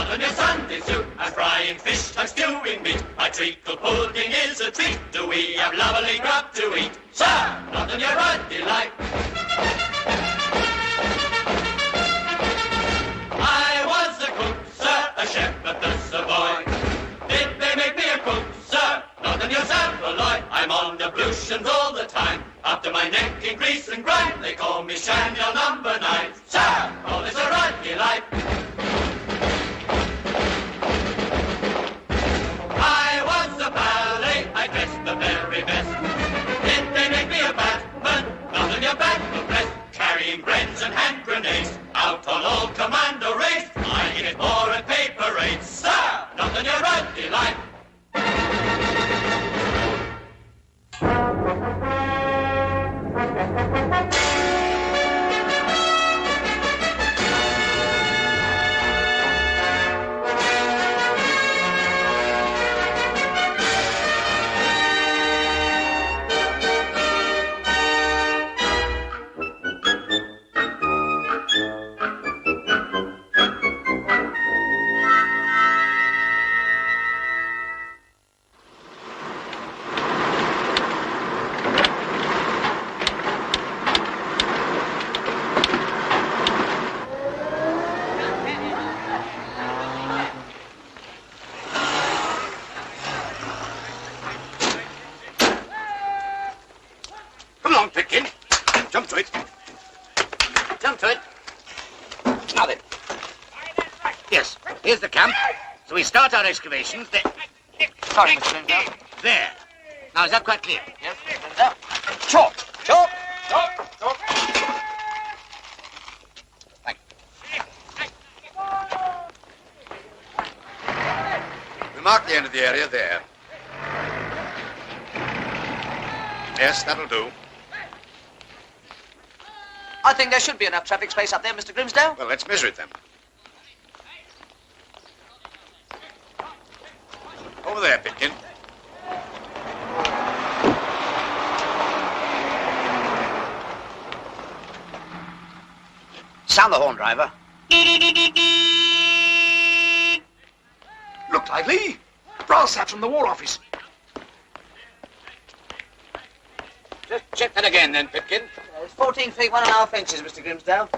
Not on your Sunday suit, I'm frying fish, I'm stewing meat. My treacle pudding is a treat. Do we have lovely grub to eat? Sir, not on your ruddy light. I was a cook, sir, a chef at the Savoy. Did they make me a cook, sir? Not on your Savoy. I'm on ablutions all the time. Up to my neck in grease and grime. They call me Shandial number 9. Sir, all this a ruddy life. I was a ballet, I dressed the very best. Did they make me a batman? Not on your battle crest. Carrying breads and hand grenades. Out on all commando raids. I hit it more at paper raids. Sir, not on your ruddy life. Here's the camp. So we start our excavations there. Sorry, Mr. Grimsdale. There. Now, is that quite clear? Yes, Mr. Grimsdale. Chalk! Chalk! Chalk! Chalk! Thank you. We mark the end of the area there. Yes, that'll do. I think there should be enough traffic space up there, Mr. Grimsdale. Well, let's measure it then. Over there, Bitkin. Sound the horn, driver. Looked likely. Brass hat from the War Office. Just check that again, then, Pitkin. It's 14 feet, 1.5 inches, Mr. Grimsdale.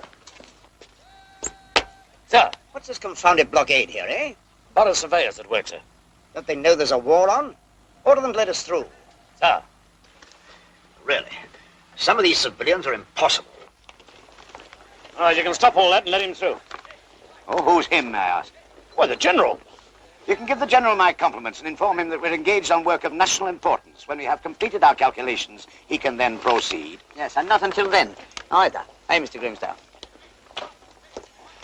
Sir, what's this confounded blockade here, eh? Borough surveyors at work, sir. Don't they know there's a war on? Order them to let us through. Sir. Really, some of these civilians are impossible. All right, you can stop all that and let him through. Oh, who's him, may I ask? Why, the General. You can give the General my compliments and inform him that we're engaged on work of national importance. When we have completed our calculations, he can then proceed. Yes, and not until then, either. Hey, Mr. Grimsdale.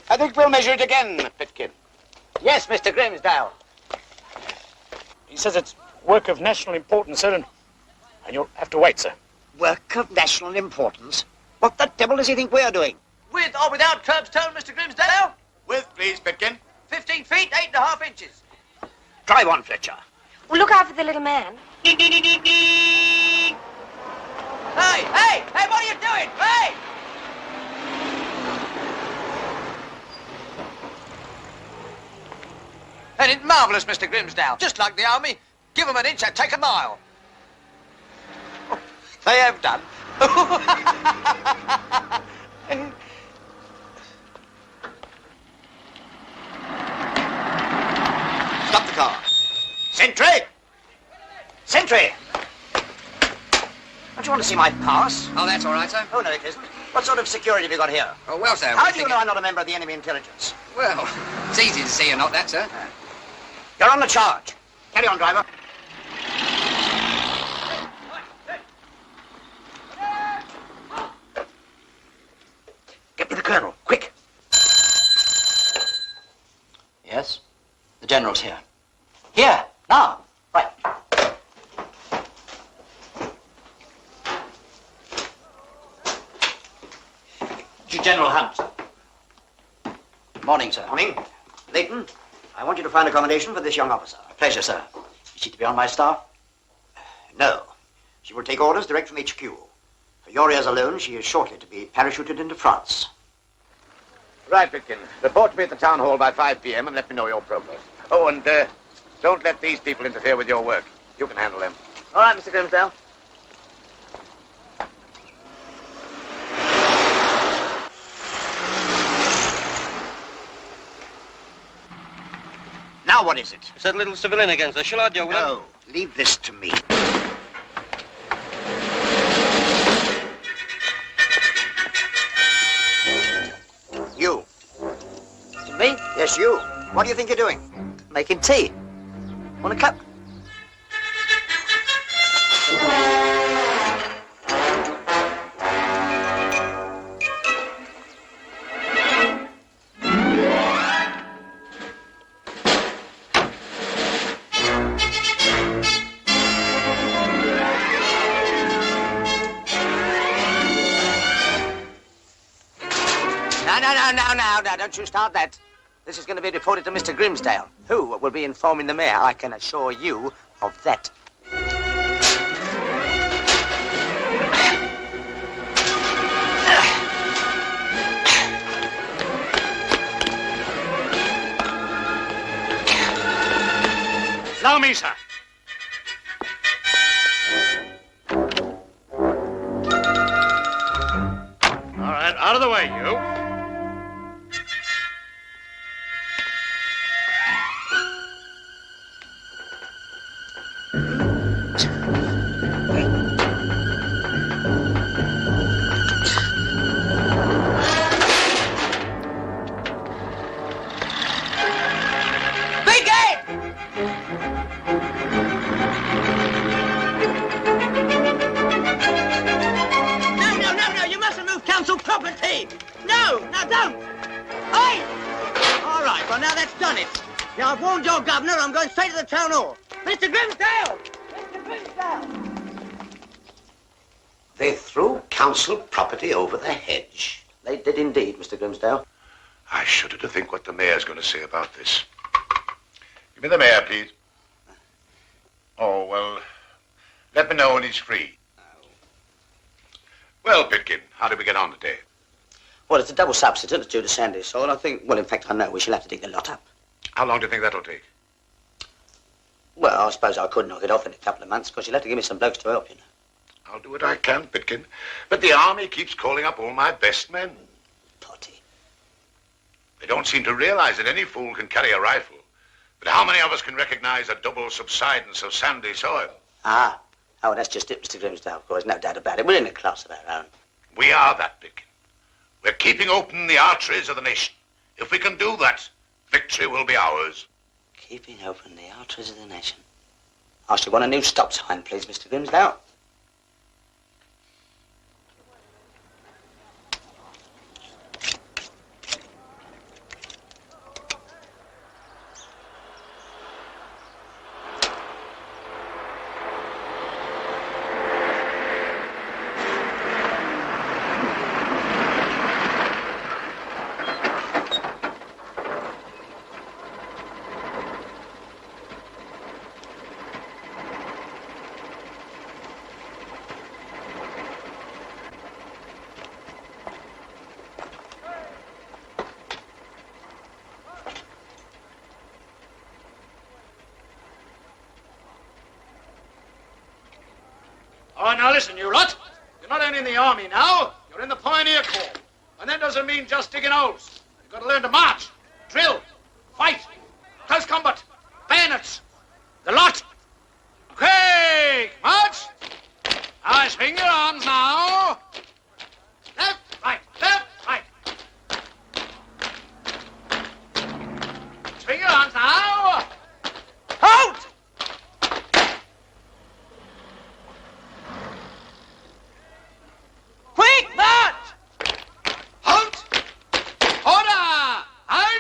I think we'll measure it again, Pitkin. Yes, Mr. Grimsdale. He says it's work of national importance, sir, and you'll have to wait, sir. Work of national importance? What the devil does he think we're doing? With or without curbs tone, Mr. Grimsdale? With, please, Bitkin. 15 feet, 8.5 inches. Drive on, Fletcher. Well, look out for the little man. Hey, what are you doing? Hey! Ain't it marvellous, Mr. Grimsdale? Just like the army. Give 'em an inch, and take a mile. Oh, they have done. Stop the car. Sentry! Sentry! Don't you want to see my pass? Oh, that's all right, sir. Oh, no, it isn't. What sort of security have you got here? Oh, well, sir. How do you know I'm not a member of the enemy intelligence? Well, it's easy to see you're not that, sir. You're on the charge. Carry on, driver. Get me the colonel, quick. Yes? The General's here. Here, now. Right. General Hunt. Morning, sir. Morning. Layton, I want you to find accommodation for this young officer. Pleasure, sir. Is she to be on my staff? No. She will take orders direct from HQ. For your ears alone, she is shortly to be parachuted into France. Right, Vickin. Report to me at the town hall by 5 p.m. and let me know your progress. Oh, and don't let these people interfere with your work. You can handle them. All right, Mr. Grimsdale. Now what is it? It's that little civilian again, sir. Shall I deal with him? No, leave this to me. You. Me? Yes, you. What do you think you're doing? Making tea. Want a cup? Now, don't you start that. This is going to be reported to Mr. Grimsdale, who will be informing the mayor, I can assure you of that. Allow me, sir. All right, out of the way, you. I've warned your governor. I'm going straight to the town hall. Mr. Grimsdale! Mr. Grimsdale! They threw council property over the hedge. They did indeed, Mr. Grimsdale. I shudder to think what the mayor's going to say about this. Give me the mayor, please. Oh, well, let me know when he's free. Well, Bitkin, how did we get on today? Well, it's a double substitute. It's due to Sandy soil. I think, well, in fact, I know we shall have to dig the lot up. How long do you think that'll take? Well, I suppose I could knock it off in a couple of months, because you'll have to give me some blokes to help, you know. I'll do what I can, Bitkin. But the army keeps calling up all my best men. Potty. They don't seem to realize that any fool can carry a rifle. But how many of us can recognize a double subsidence of sandy soil? Ah. Oh, that's just it, Mr. Grimsdale, of course. No doubt about it. We're in a class of our own. We are that, Bitkin. We're keeping open the arteries of the nation. If we can do that, victory will be ours. Keeping open the arteries of the nation. I should want a new stop sign, please, Mr. Grimsdale. Oh, now listen, you lot. You're not only in the army now, you're in the Pioneer Corps. And that doesn't mean just digging holes. You've got to learn to march, drill, fight, close combat, bayonets, the lot. Okay, march. Now swing your arms now. Left, right, left, right. Swing your arms now. Out! Quick, march! Halt! Order! Out!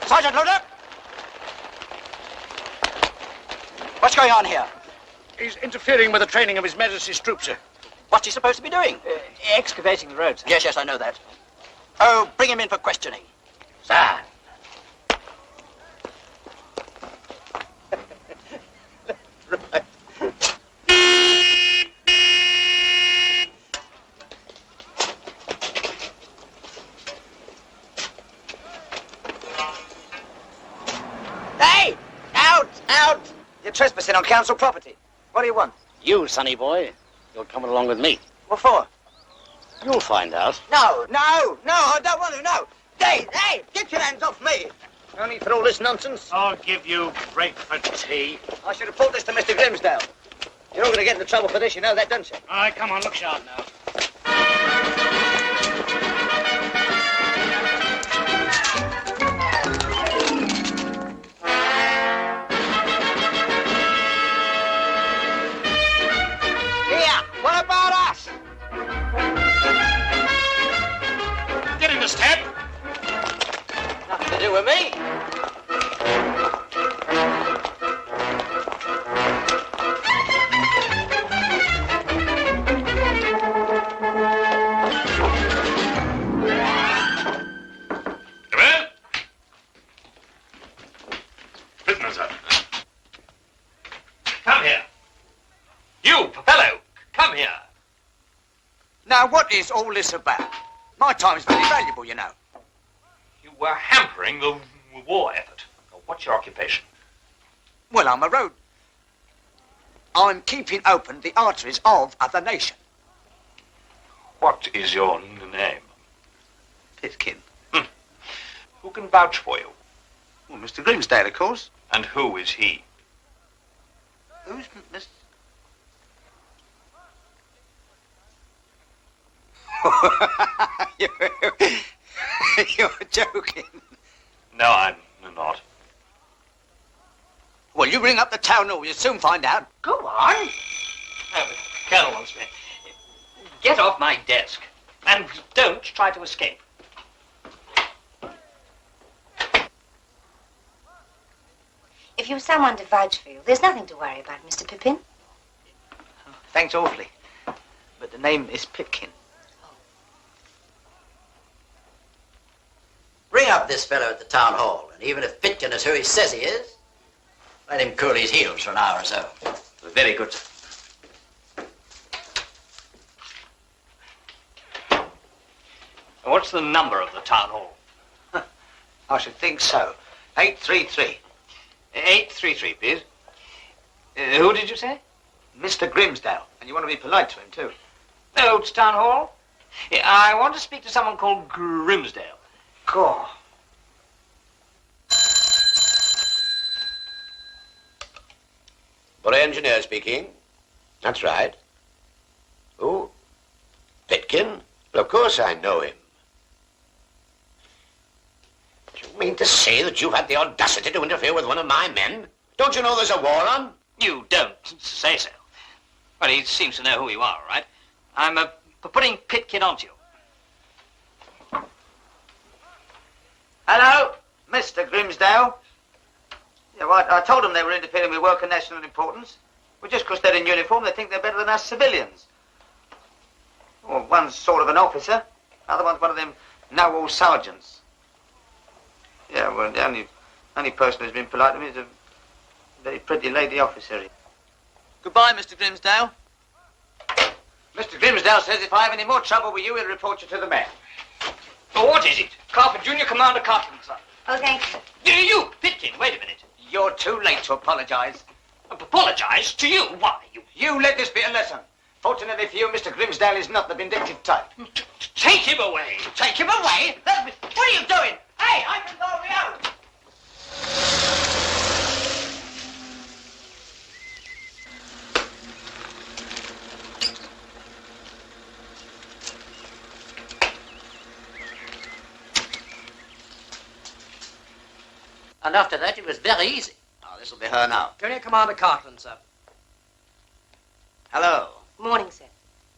Sergeant Luder! What's going on here? He's interfering with the training of His Majesty's troops, sir. What's he supposed to be doing? Excavating the road, sir. Yes, I know that. Oh, bring him in for questioning. Sir. Right. Hey! Out! Out! You're trespassing on council property. What do you want? You, sonny boy, you're coming along with me. What for? You'll find out. No, I don't want to, no. Hey, get your hands off me. No need for all this nonsense. I'll give you break for tea. I should have brought this to Mr. Grimsdale. You're all going to get into trouble for this, you know that, don't you? All right, come on, look sharp now. Here, what about us? Get in the step. Nothing to do with me. Come in. Prisoners up. Come here. You, fellow, come here. Now, what is all this about? My time's very valuable, you know. You were hampering the war effort. Now, what's your occupation? Well, I'm a road. I'm keeping open the arteries of the nation. What is your name? Bitkin. Who can vouch for you? Well, Mr. Grimsdale, of course. And who is he? Who's Mr. You're joking. No, I'm not. Well, you ring up the town hall. You'll soon find out. Go on. Colonel wants me. Get off my desk. And don't try to escape. If you've someone to vouch for you, there's nothing to worry about, Mr. Pippin. Thanks awfully. But the name is Pitkin. Ring up this fellow at the town hall, and even if Pitkin is who he says he is, let him cool his heels for an hour or so. Very good. What's the number of the town hall? I should think so. 833. 833, please. Who did you say? Mr. Grimsdale. And you want to be polite to him, too. Oh, it's town hall? I want to speak to someone called Grimsdale. Cool. Borough engineer speaking. That's right. Who? Bitkin? Well, of course I know him. Do you mean to say that you've had the audacity to interfere with one of my men? Don't you know there's a war on? You don't say so. Well, he seems to know who you are, all right? I'm putting Pitkin onto you. Hello, Mr. Grimsdale. Yeah, well, I told them they were interfering with work of national importance. Well, just because they're in uniform, they think they're better than us civilians. Well, one's sort of an officer. Other one's one of them know-all sergeants. Yeah, well, the only person who's been polite to me is a very pretty lady officer. Goodbye, Mr. Grimsdale. Mr. Grimsdale says if I have any more trouble with you, he'll report you to the mayor. Oh, what is it? Carpet Junior Commander Cartland, sir. Oh, thank you. You, Pitkin, wait a minute. You're too late to apologize. Apologize to you? Why? You let this be a lesson. Fortunately for you, Mr. Grimsdale is not the vindictive type. Take him away. Take him away? What are you doing? Hey, I can go me out. And after that, it was very easy. Oh, this will be her now. Junior Commander Cartland, sir. Hello. Morning, sir.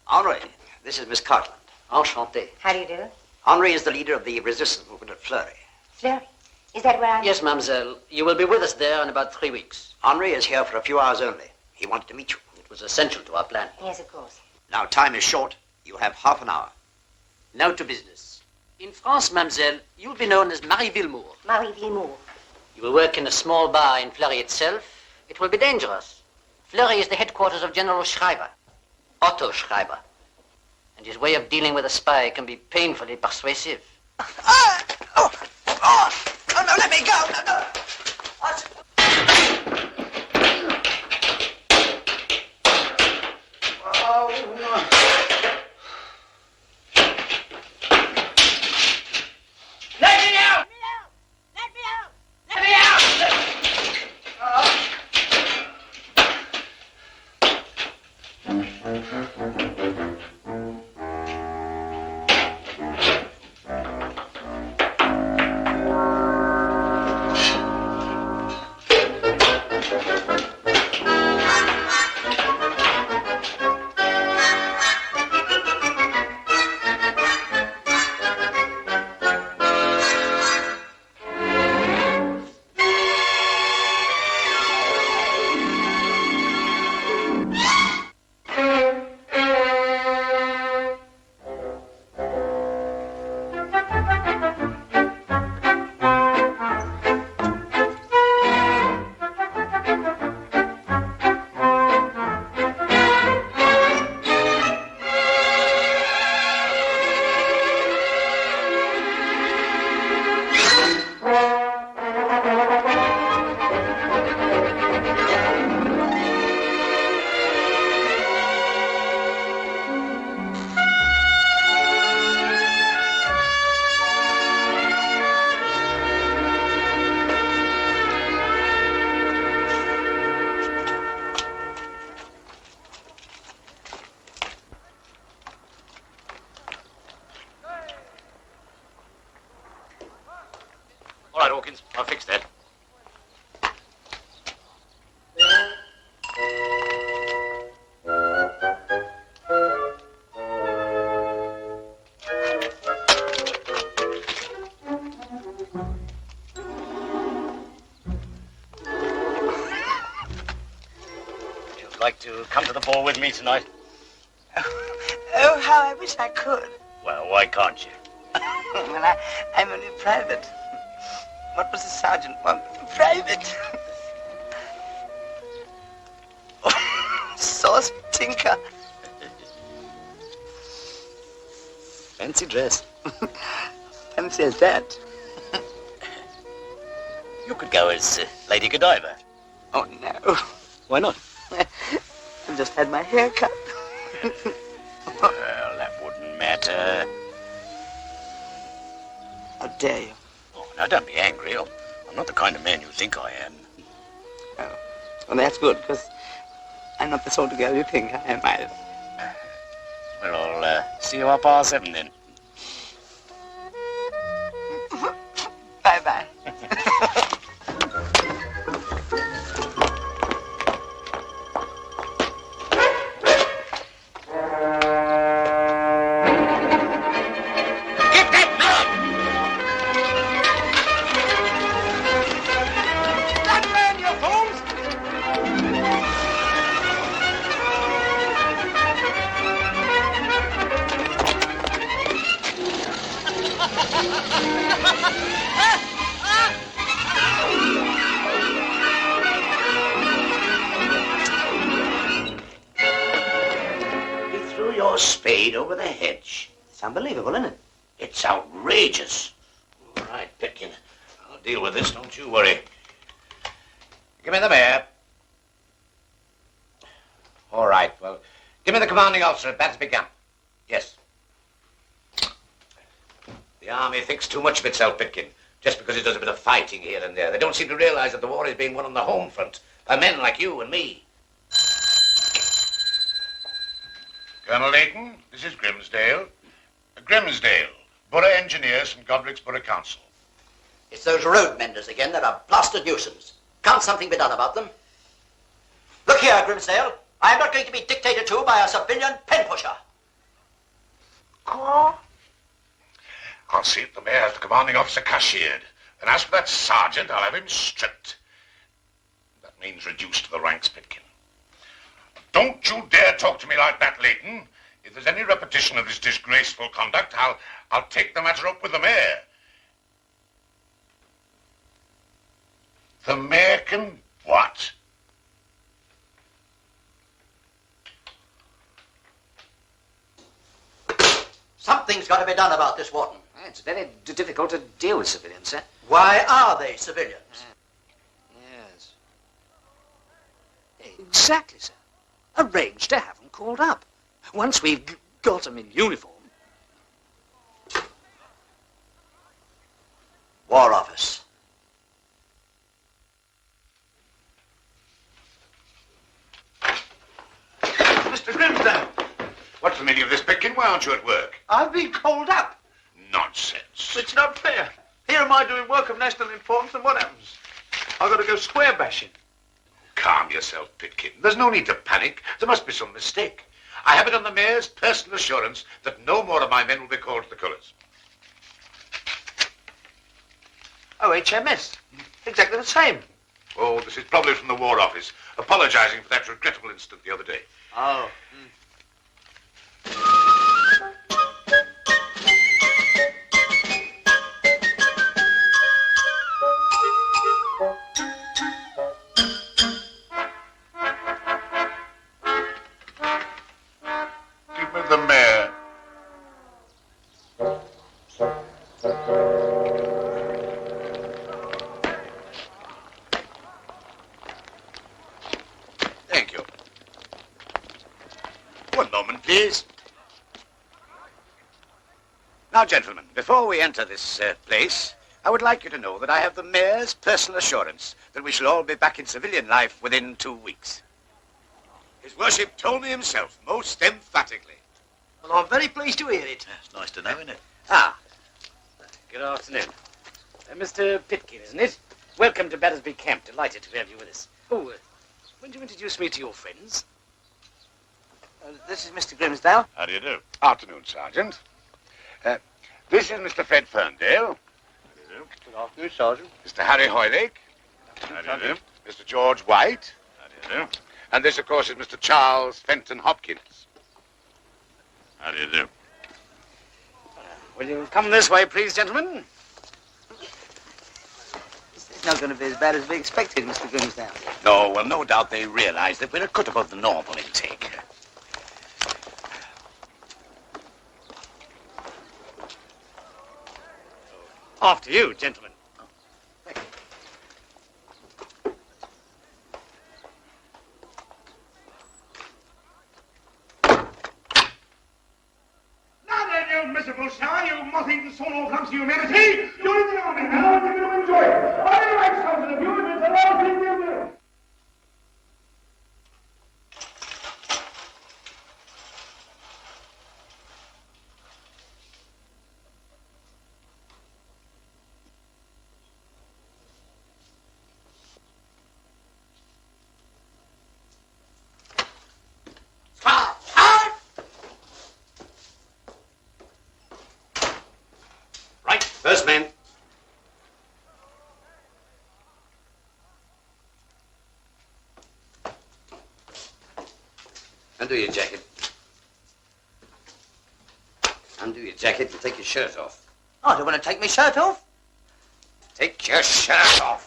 Henri, this is Miss Cartland. Enchanté. How do you do? Henri is the leader of the resistance movement at Fleury. Fleury. Is that where I'm... Yes, mademoiselle. You will be with us there in about 3 weeks. Henri is here for a few hours only. He wanted to meet you. It was essential to our plan. Yes, of course. Now, time is short. You have half an hour. Now to business. In France, mademoiselle, you'll be known as Marie Vilmour. Marie Vilmour. You will work in a small bar in Fleury itself. It will be dangerous. Fleury is the headquarters of General Schreiber, Otto Schreiber. And his way of dealing with a spy can be painfully persuasive. Oh, no, let me go. No. All right, Hawkins, I'll fix that. Would you like to come to the ball with me tonight? Oh, how I wish I could. Well, why can't you? Well, I'm only private. What was the sergeant want? Private. Oh, sauce tinker. Fancy dress. Fancy as that. You could go as Lady Godiva. Oh, no. Why not? I've just had my hair cut. Well, that wouldn't matter. How dare you? Oh, now, don't be angry. I'm not the kind of man you think I am. Oh, well, that's good, because I'm not the sort of girl you think I am either. Well, I'll see you up R7 then. Bye-bye. Spade over the hedge. It's unbelievable, isn't it? It's outrageous. All right, Bitkin. I'll deal with this, don't you worry. Give me the mare. All right, well, give me the commanding officer at Battersby Camp. Yes. The army thinks too much of itself, Bitkin, just because it does a bit of fighting here and there. They don't seem to realize that the war is being won on the home front by men like you and me. Colonel Layton, this is Grimsdale. Grimsdale, Borough Engineers and Godric's Borough Council. It's those roadmenders again. They're a blasted nuisance. Can't something be done about them? Look here, Grimsdale. I am not going to be dictated to by a civilian pen pusher. I'll see if the mayor has the commanding officer cashiered. And as for that sergeant, I'll have him stripped. That means reduced to the ranks, Bitkin. Don't you dare talk to me like that, Layton. If there's any repetition of this disgraceful conduct, I'll take the matter up with the mayor. The mayor can what? Something's got to be done about this, Warden. It's very difficult to deal with civilians, sir. Why are they civilians? Yes. Exactly, sir. Arrange to have them called up. Once we've got them in uniform. War Office. Mr. Grimsdale, What's the meaning of this, Bitkin? Why aren't you at work? I've been called up. Nonsense. It's not fair. Here am I doing work of national importance, and what happens? I've got to go square bashing. Calm yourself, Bitkin. There's no need to panic. There must be some mistake. I have it on the mayor's personal assurance that no more of my men will be called to the colours. Oh, HMS. Exactly the same. Oh, this is probably from the War Office, apologising for that regrettable incident the other day. Oh. Give me the mayor. Thank you. One moment, please. Now, gentlemen, before we enter this place, I would like you to know that I have the mayor's personal assurance that we shall all be back in civilian life within 2 weeks. His worship told me himself, most emphatically. Well, I'm very pleased to hear it. It's nice to know, isn't it? Ah, Good afternoon. Mr. Pitkin, isn't it? Welcome to Battersby Camp. Delighted to have you with us. Oh, won't you introduce me to your friends? This is Mr. Grimsdale. How do you do? Afternoon, Sergeant. This is Mr. Fred Ferndale. Good afternoon, Sergeant. Mr. Harry Hoylake. How do you do? Mr. George White. How do you do? And this, of course, is Mr. Charles Fenton Hopkins. How do you do? Will you come this way, please, gentlemen? It's not going to be as bad as we expected, Mr. Grimsdale. no, well, no doubt they realize that we're a cut above the normal intake. After you, gentlemen. Now then, you miserable shower, you moth-eaten soul clumsy humanity! You're in the army now, and you're going to enjoy it. I like something of you, if it's the last thing we'll do. Right, first man. Undo your jacket. Undo your jacket and take your shirt off. I don't want to take my shirt off. Take your shirt off.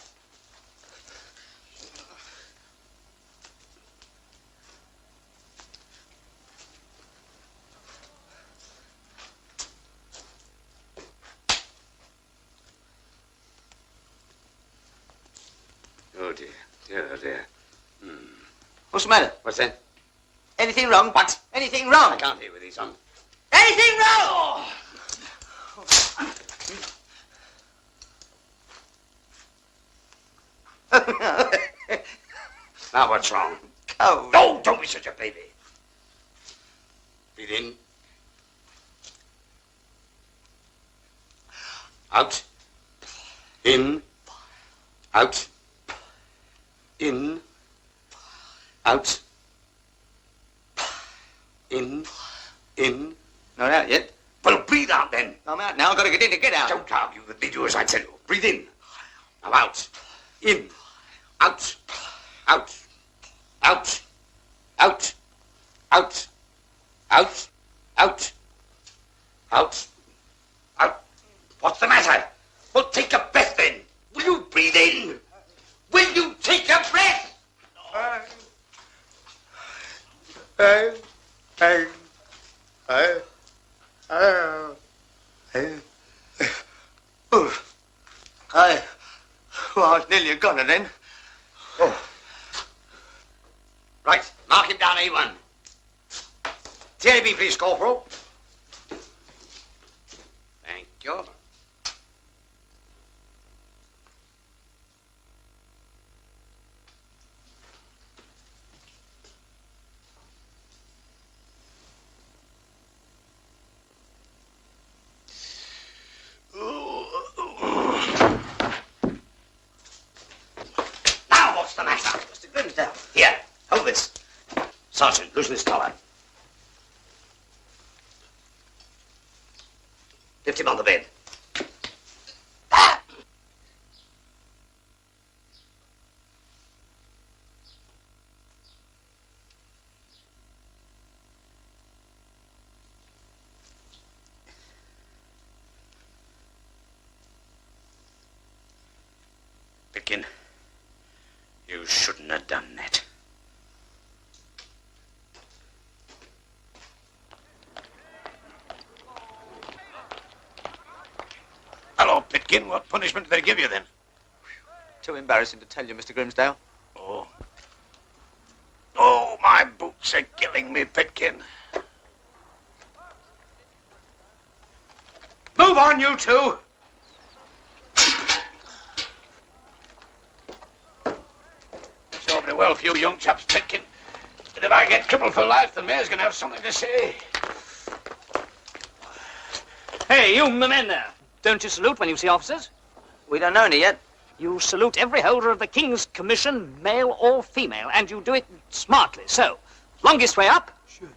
Oh, dear. Oh, dear. What's the matter? What's that? Anything wrong? What? Anything wrong? I can't hear with these on. Anything wrong? Now what's wrong? Cold. No, don't be such a baby. Breathe in. Out. In. Out. In. Out. In. In. Not out yet. Well, breathe out then. I'm out now. I've got to get in to get out. Don't argue with me. Do as I tell you. Breathe in. Now out. In. Out. Out. Out. Out. Out. Out. Out. Out. Out. What's the matter? Well, take a breath then. Will you breathe in? Will you take a breath? I was nearly a goner then. Oh. Right, mark him down, A1. TAB, please, Corporal. Thank you. Now, what's the matter? Mr. Grimsdale. Here, hold this. Sergeant, loosen this collar. Lift him on the bed. Vickin, you shouldn't have done that. Hello, Pitkin. What punishment did they give you then? Too embarrassing to tell you, Mr. Grimsdale. Oh. Oh, my boots are killing me, Pitkin. Move on, you two. It's all very well for you young chaps, Pitkin. But if I get crippled for life, the mayor's going to have something to say. Hey, you men there. Don't you salute when you see officers? We don't know any yet. You salute every holder of the King's Commission, male or female, and you do it smartly. So, longest way up, sure.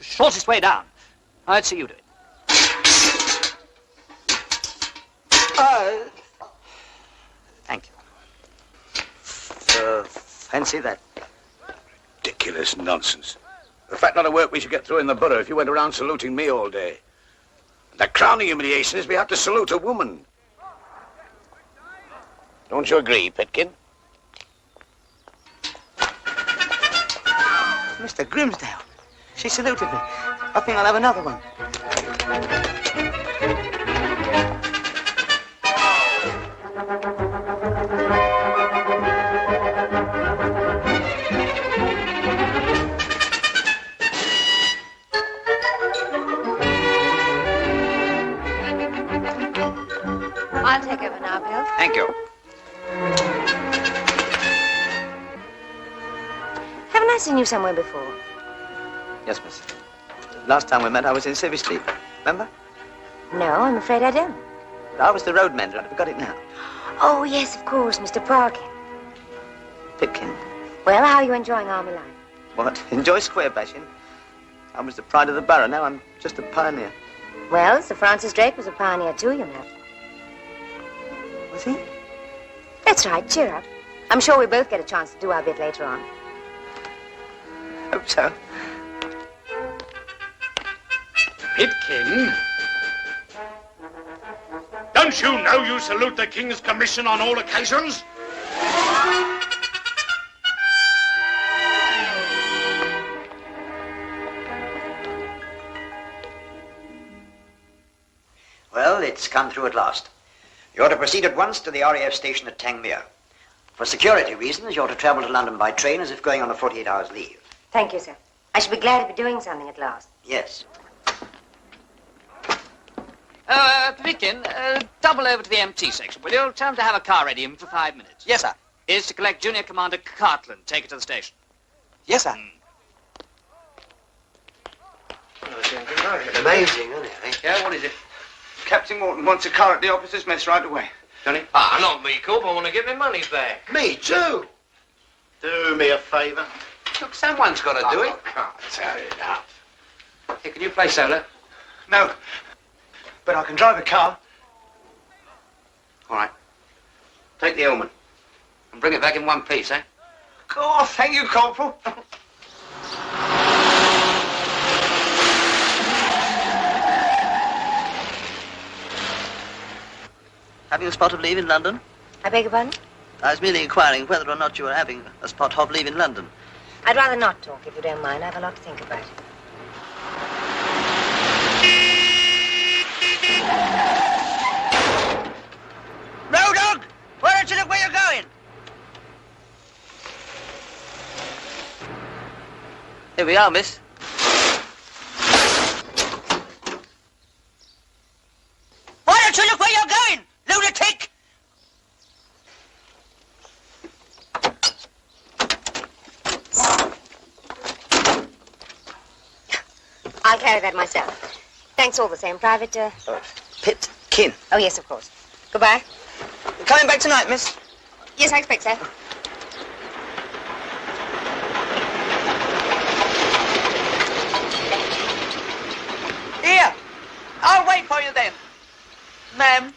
Shortest way down. I'd see you do it. Thank you. Fancy that. Ridiculous nonsense. The fat lot of work we should get through in the borough if you went around saluting me all day. The crowning humiliation is we have to salute a woman. Don't you agree, Pitkin? Mr. Grimsdale. She saluted me. I think I'll have another one. I'll take over now, Bill. Thank you. Haven't I seen you somewhere before? Yes, miss. Last time we met, I was in Civvy Street. Remember? No, I'm afraid I don't. I was the roadmender. I forgot it now. Oh, yes, of course, Mr. Parkin. Pitkin. Well, how are you enjoying army life? What? Enjoy square bashing? I was the pride of the borough. Now I'm just a pioneer. Well, Sir Francis Drake was a pioneer too, you know. Was he? That's right, cheer up. I'm sure we both get a chance to do our bit later on. Hope so. Bitkin? Don't you know you salute the King's Commission on all occasions? Well, it's come through at last. You're to proceed at once to the RAF station at Tangmere. For security reasons, you're to travel to London by train as if going on a 48 hours leave. Thank you, sir. I should be glad to be doing something at last. Yes. Vickin, double over to the MT section, will you? Tell him to have a car ready in for 5 minutes. Yes, sir. Is to collect Junior Commander Cartland. Take it to the station. Yes, sir. Amazing, isn't it? Yeah, what is it? Captain Warden wants a car at the officers' mess right away. Johnny? Ah, not me, Corp. I want to get my money back. Me too. Do me a favour. Look, someone's got to do it. Can't tell it up. Hey, can you play solo? No. But I can drive a car. All right. Take the helmet. And bring it back in one piece, eh? Oh, thank you, Corporal. Having a spot of leave in London? I beg your pardon? I was merely inquiring whether or not you were having a spot of leave in London. I'd rather not talk, if you don't mind. I have a lot to think about. Road dog! Why don't you look where you're going? Here we are, miss. Why don't you look where you're going, lunatic? I'll carry that myself. Thanks all the same, Private, Pitkin. Oh, yes, of course. Goodbye. You're coming back tonight, miss? Yes, I expect so. Here. I'll wait for you then. Ma'am.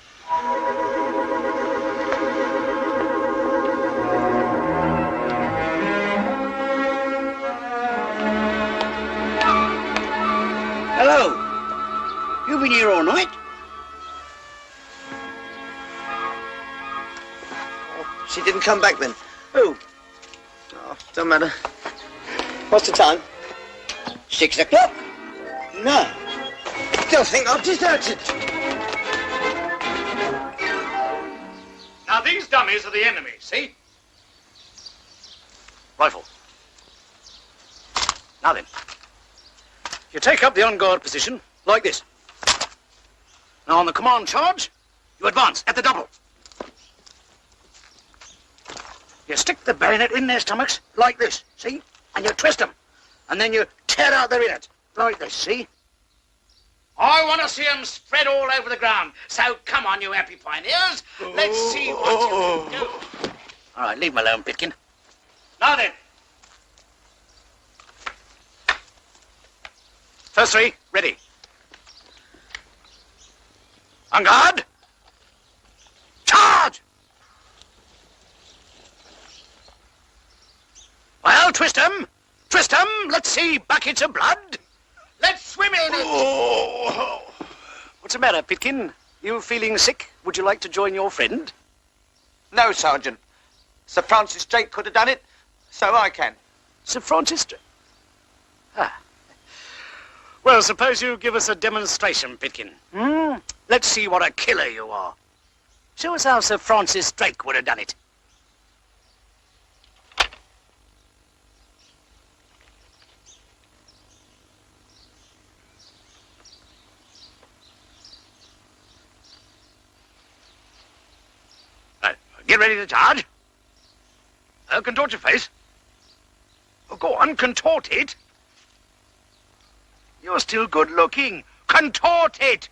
Hello. You been here all night? She didn't come back then. Who? Oh, don't matter. What's the time? 6 o'clock. No. Still think I've deserted. Now, these dummies are the enemy, see? Rifle. Now then. You take up the on-guard position, like this. Now, on the command charge, you advance at the double. You stick the bayonet in their stomachs, like this, see? And you twist them. And then you tear out their innards, like this, see? I want to see them spread all over the ground. So come on, you happy pioneers. Let's see what you can do. All right, leave him alone, Bitkin. Now then. First three, ready. On guard. Charge! Well, twist 'em. Twist 'em. Let's see buckets of blood. Let's swim in it. Oh. What's the matter, Pitkin? You feeling sick? Would you like to join your friend? No, Sergeant. Sir Francis Drake could have done it, so I can. Sir Francis Drake? Ah. Well, suppose you give us a demonstration, Bitkin. Let's see what a killer you are. Show us how Sir Francis Drake would have done it. Right, get ready to charge. Contort your face. Oh, go on, contort it. You're still good looking. Contort it.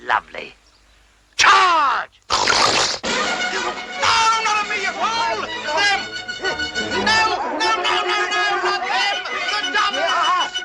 Lovely. Charge! No, not me, you fool! Them! No, not them! The dummies!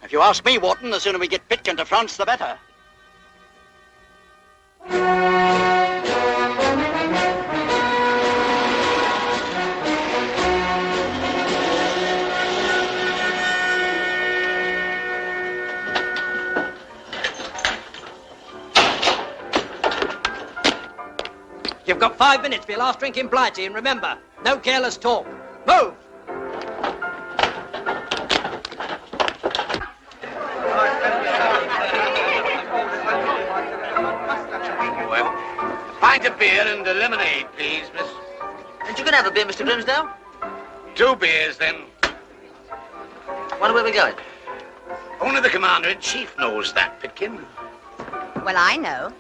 If you ask me, Warden, the sooner we get Bitkin to France, the better. You've got 5 minutes for your last drink in Blighty, and remember, no careless talk. Move! Well, a pint of beer and a lemonade, please, miss. And you can have a beer, Mr. Grimsdale. 2 beers, then. Wonder where we're going. Only the Commander-in-Chief knows that, Bitkin. Well, I know.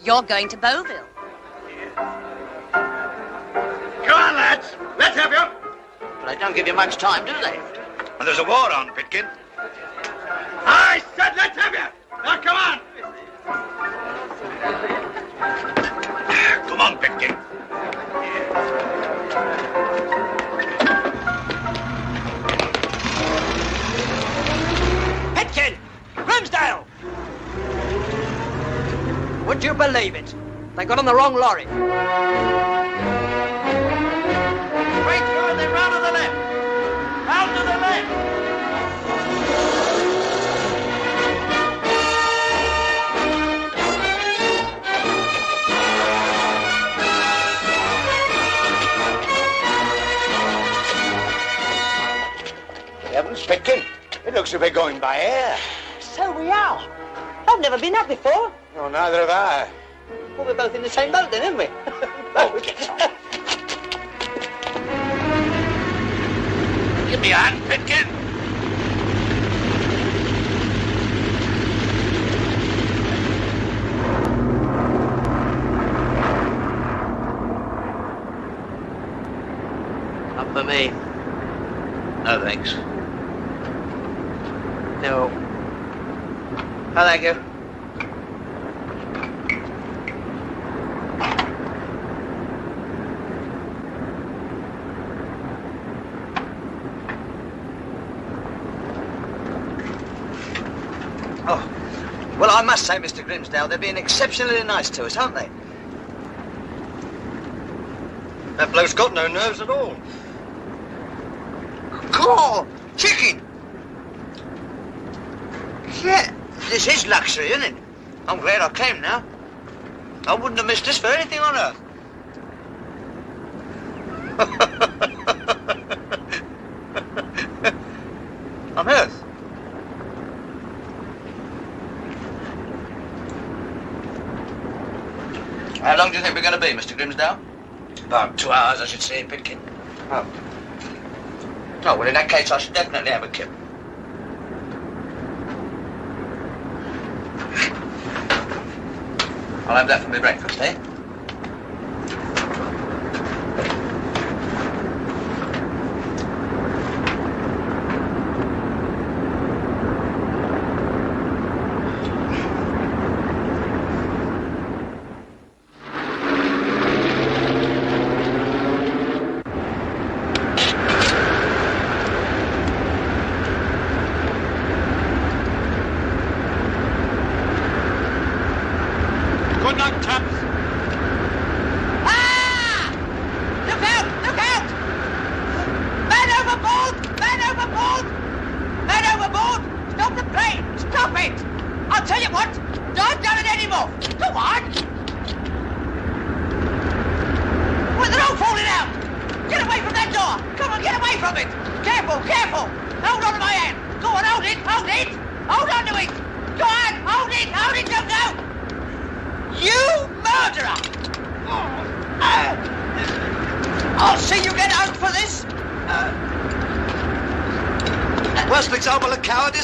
You're going to Beauville. Come on, lads. Let's have you. But they don't give you much time, do they? And there's a war on, Bitkin. I said let's have you. Now, come on. Come on, Bitkin. Pitkin! Grimsdale! Would you believe it? They got on the wrong lorry. Straight through and then round to the left. Round to the left. Heavens, Bitkin. It looks as if we're going by air. So we are. I've never been up before. No, neither have I. Well, we're both in the same boat then, aren't we? Give me a hand, Bitkin. Not for me. No, thanks. No. Oh, thank you. Oh, well, I must say, Mr. Grimsdale, they're being exceptionally nice to us, aren't they? That bloke's got no nerves at all. Cool! Chicken! Yeah, this is luxury, isn't it? I'm glad I came now. I wouldn't have missed this for anything on earth. On earth? How long do you think we're going to be, Mr. Grimsdale? About 2 hours, I should say, Bitkin. Oh. Oh, well, in that case, I should definitely have a kip. I'll have that for my breakfast, eh?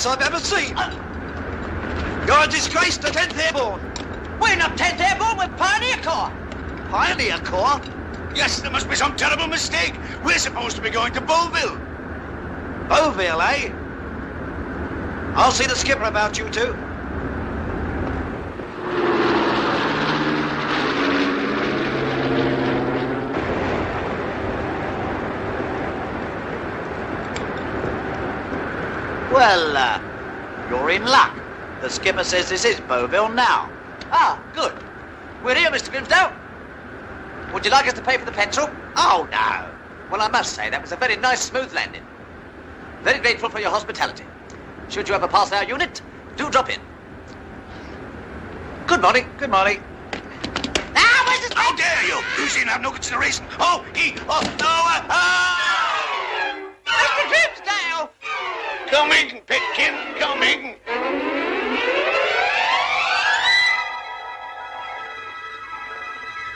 I've ever seen. You're a disgrace to 10th Airborne. We're not 10th Airborne, we're Pioneer Corps. Pioneer Corps? Yes, there must be some terrible mistake. We're supposed to be going to Beauville. Beauville, eh? I'll see the skipper about you two. Well, you're in luck. The skipper says this is Beauville now. Ah, good. We're here, Mr. Grimsdale. Would you like us to pay for the petrol? Oh, no. Well, I must say, that was a very nice, smooth landing. Very grateful for your hospitality. Should you ever pass our unit, do drop in. Good morning. Good morning. Now, where's the... How dare you? You seem to have no consideration. Oh, Mr. Grimsdale! Coming, Bitkin, coming.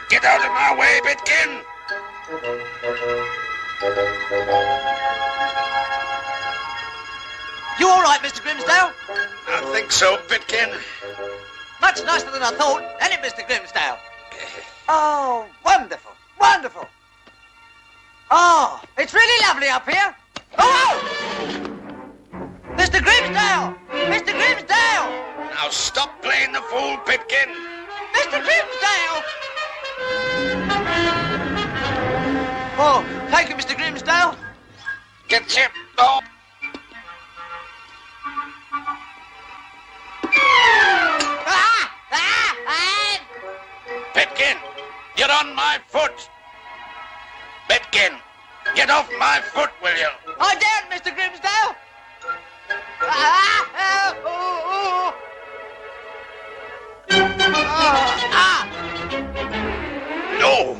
Get out of my way, Bitkin. You all right, Mr. Grimsdale? I think so, Bitkin. Much nicer than I thought, ain't it, Mr. Grimsdale? Oh, wonderful, wonderful. Oh, it's really lovely up here. Oh! Mr. Grimsdale! Mr. Grimsdale! Now stop playing the fool, Pitkin. Mr. Grimsdale! Oh, thank you, Mr. Grimsdale. Get your... Oh. Pitkin, get on my foot. Bitkin, get off my foot, will you? I daren't, Mr. Grimsdale. No.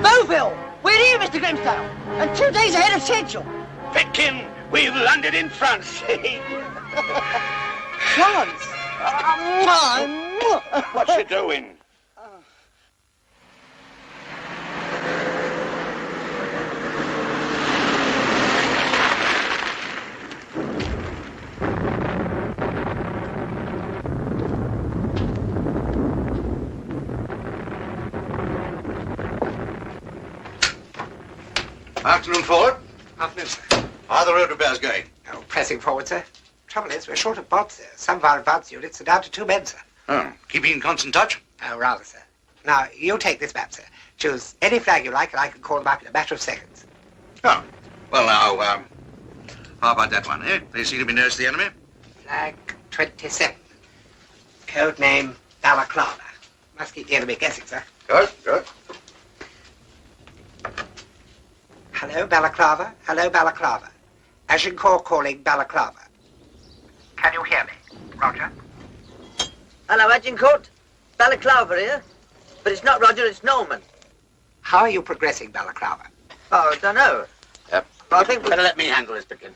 Beauville! We're here, Mr. Grimsdale, and 2 days ahead of schedule. Pitkin, we've landed in France. France? What's you doing? Afternoon, forward. Afternoon, sir. How are the road repairs going? Oh, pressing forward, sir. Trouble is, we're short of bots, sir. Some of our advanced units are down to 2 men, sir. Oh, keeping in constant touch? Oh, rather, sir. Now, you take this map, sir. Choose any flag you like, and I can call them up in a matter of seconds. Oh, well, now, how about that one, eh? They seem to be nearest the enemy. Flag 27. Code name Balaclava. Must keep the enemy guessing, sir. Good, good. Hello, Balaclava. Hello, Balaclava. Agincourt calling Balaclava. Can you hear me? Roger. Hello, Agincourt. Balaclava here. But it's not Roger, it's Norman. How are you progressing, Balaclava? Oh, I don't know. Yep. I think Better let me handle this, Bitkin.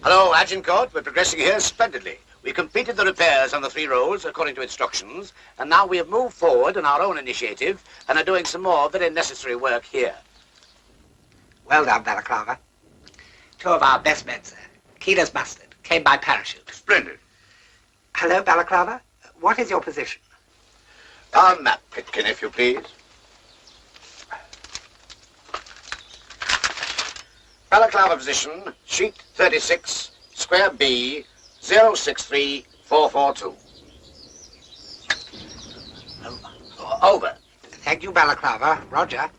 Hello, Agincourt. We're progressing here splendidly. We completed the repairs on the 3 roads according to instructions, and now we have moved forward on our own initiative and are doing some more very necessary work here. Well done, Balaclava. 2 of our best men, sir. Keen as mustard. Came by parachute. Splendid. Hello, Balaclava. What is your position? Our map, Pitkin, if you please. Balaclava position, sheet 36, square B, 063442. Over. Thank you, Balaclava. Roger.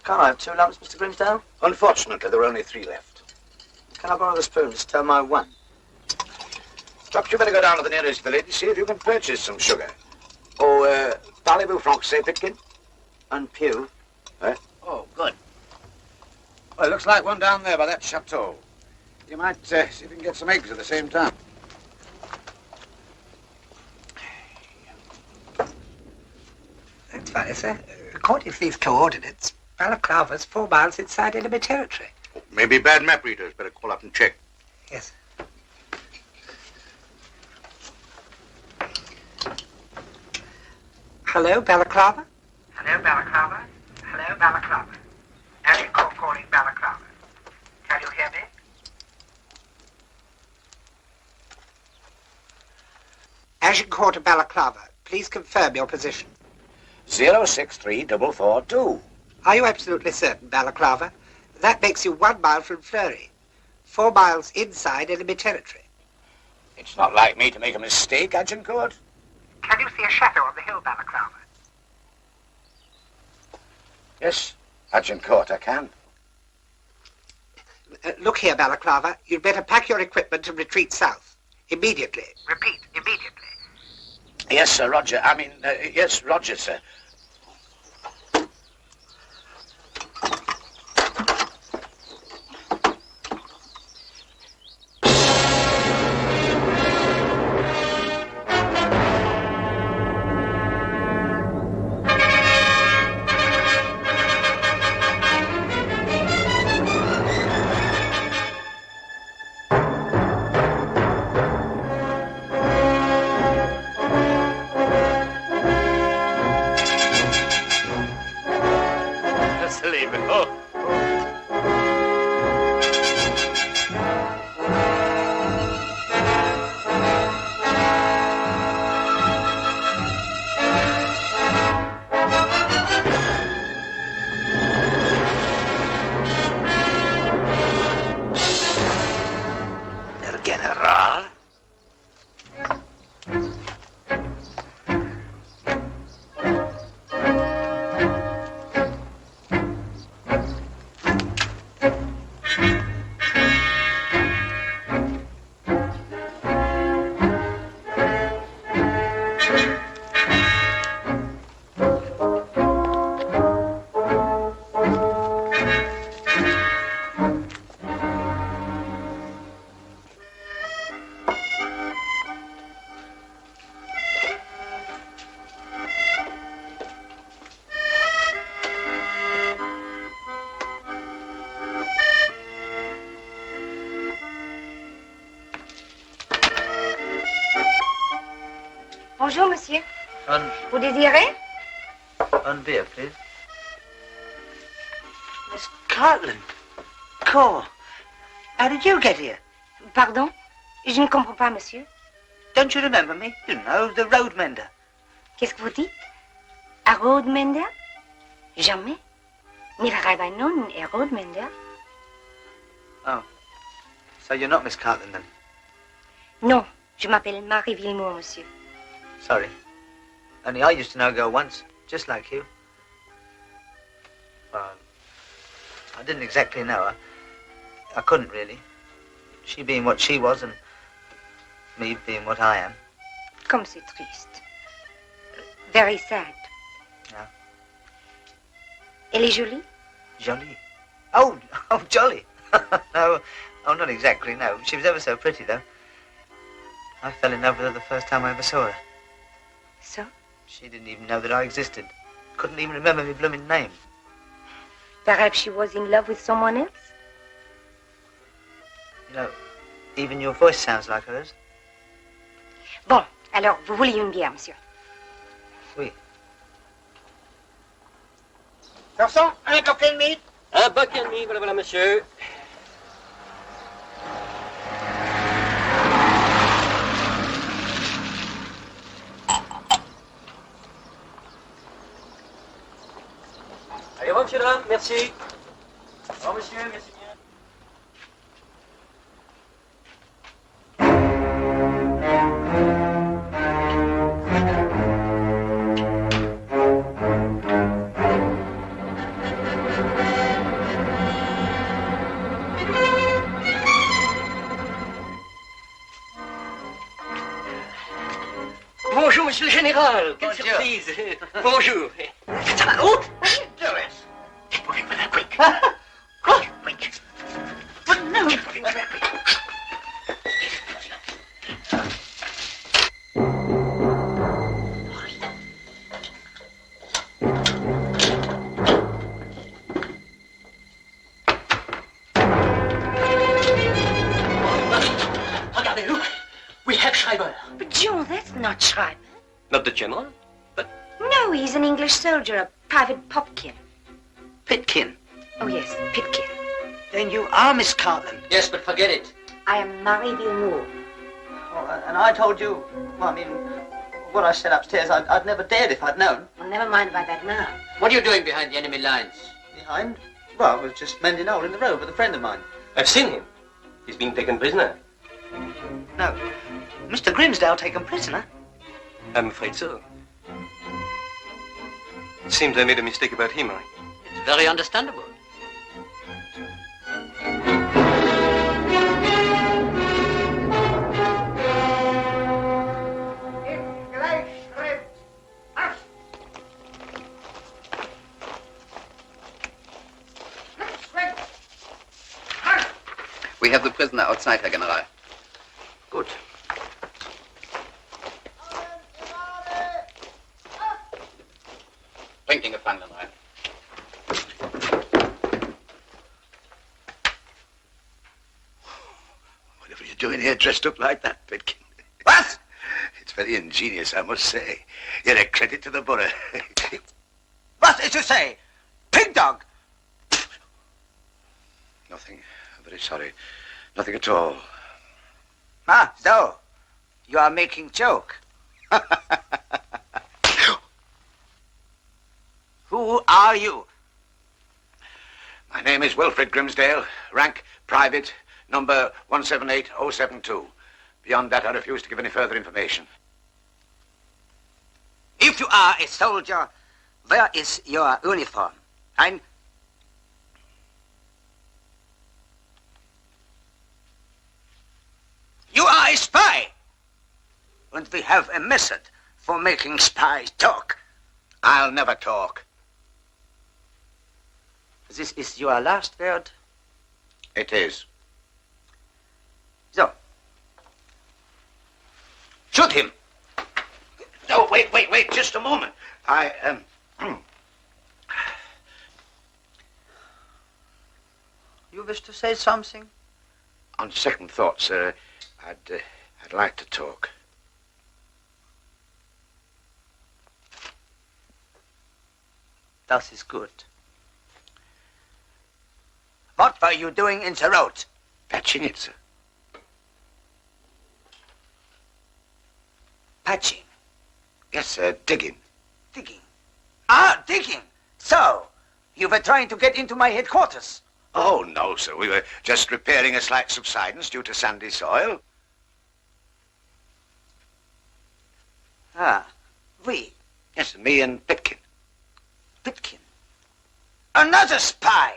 Can't I have 2 lumps, Mr. Grimsdale? Unfortunately, there are only 3 left. Can I borrow the spoon to stir my 1? Perhaps you better go down to the nearest village, see if you can purchase some sugar. Oh, parlez-vous français, Bitkin? And Pew? Eh? Oh, good. Well, it looks like one down there by that chateau. You might see if you can get some eggs at the same time. That's funny, sir. According to these coordinates, Balaclava's 4 miles inside enemy territory. Maybe bad map readers. Better call up and check. Yes. Hello, Balaclava? Hello, Balaclava. Hello, Balaclava. Agincourt calling Balaclava. Can you hear me? Agincourt to Balaclava. Please confirm your position. 063442. Are you absolutely certain, Balaclava? That makes you 1 mile from Fleury. 4 miles inside enemy territory. It's not like me to make a mistake, Agincourt. Can you see a shadow on the hill, Balaclava? Yes, Agincourt, I can. Look here, Balaclava. You'd better pack your equipment and retreat south. Immediately. Repeat, immediately. Yes, sir, Roger. Yes, Roger, sir. Bonjour, monsieur. On Vous désirez? beer, please. Miss Cartland. Cool. How did you get here? Pardon? Je ne comprends pas, monsieur. Don't you remember me? You know, the roadmender. Qu'est-ce que vous dites? A roadmender? Jamais. Neither have I known a roadmender. Oh. So you're not Miss Cartland, then? Non, je m'appelle Marie Vilmour, monsieur. Sorry. Only I used to know a girl once, just like you. Well, I didn't exactly know her. I couldn't, really. She being what she was and me being what I am. Comme c'est triste. Very sad. Yeah. Elle est jolie? Jolie? Oh, jolly. No, not exactly, no. She was ever so pretty, though. I fell in love with her the first time I ever saw her. So? She didn't even know that I existed. Couldn't even remember my blooming name. Perhaps she was in love with someone else? You know, even your voice sounds like hers. Bon, alors, vous voulez une bière, monsieur? Oui. Garçon, un buck and me. Un buck and me, voilà, monsieur. Allez, au revoir, monsieur Dame, merci. Au revoir, monsieur, merci bien. Bonjour, monsieur le général. Quelle surprise. Bonjour. Ça va, oh? What are you doing? Get moving with that quick. Quick, quick. But no. Get moving with that quick. Regardez, look. We have Schreiber. But John, that's not Schreiber. Not the general, but... No, he's an English soldier, a private Popkin. Bitkin. Oh, yes, Pitkin. Then you are Miss Cartland. Yes, but forget it. I am Marie Vilmour. Oh, and I told you, well, I mean, what I said upstairs, I'd never dared if I'd known. Well, never mind about that now. What are you doing behind the enemy lines? Behind? Well, I was just mending old in the road with a friend of mine. I've seen him. He's been taken prisoner. No. Mr. Grimsdale taken prisoner? I'm afraid so. It seems I made a mistake about him, Henri. It's very understandable. We have the prisoner outside, Herr General. Good. Drinking Gefangenenrein. Whatever are you doing here dressed up like that, Bitkin? What? It's very ingenious, I must say. You're a credit to the borough. What is to say? Pig dog! Nothing. I'm very sorry. Nothing at all. Ah, so you are making joke. Who are you? My name is Wilfred Grimsdale, rank private, number 178072. Beyond that, I refuse to give any further information. If you are a soldier, where is your uniform? Ein... You are a spy! And we have a method for making spies talk. I'll never talk. This is your last word? It is. So. Shoot him. No, wait, just a moment. You wish to say something? On second thought, sir, I'd like to talk. Das ist gut. What were you doing in the road? Patching it, sir. Patching? Yes, sir, digging. Digging? Ah, digging! So, you were trying to get into my headquarters? Oh, no, sir. We were just repairing a slight subsidence due to sandy soil. Ah, we? Yes, sir, me and Bitkin. Bitkin? Another spy!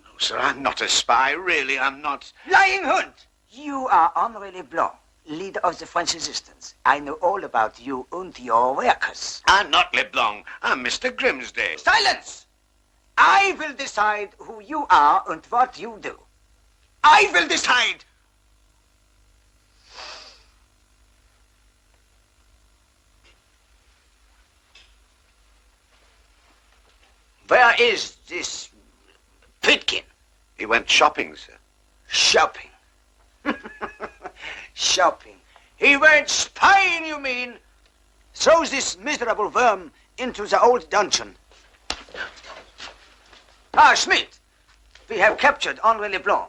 No, sir, I'm not a spy. Really, I'm not. Lying hund! You are Henri Leblanc, leader of the French resistance. I know all about you and your workers. I'm not Leblanc. I'm Mr. Grimsdale. Silence! I will decide who you are and what you do. I will decide! Where is this Pitkin? He went shopping, sir. Shopping? Shopping. He went spying, you mean? Throw this miserable worm into the old dungeon. Ah, Schmidt, we have captured Henri Leblanc.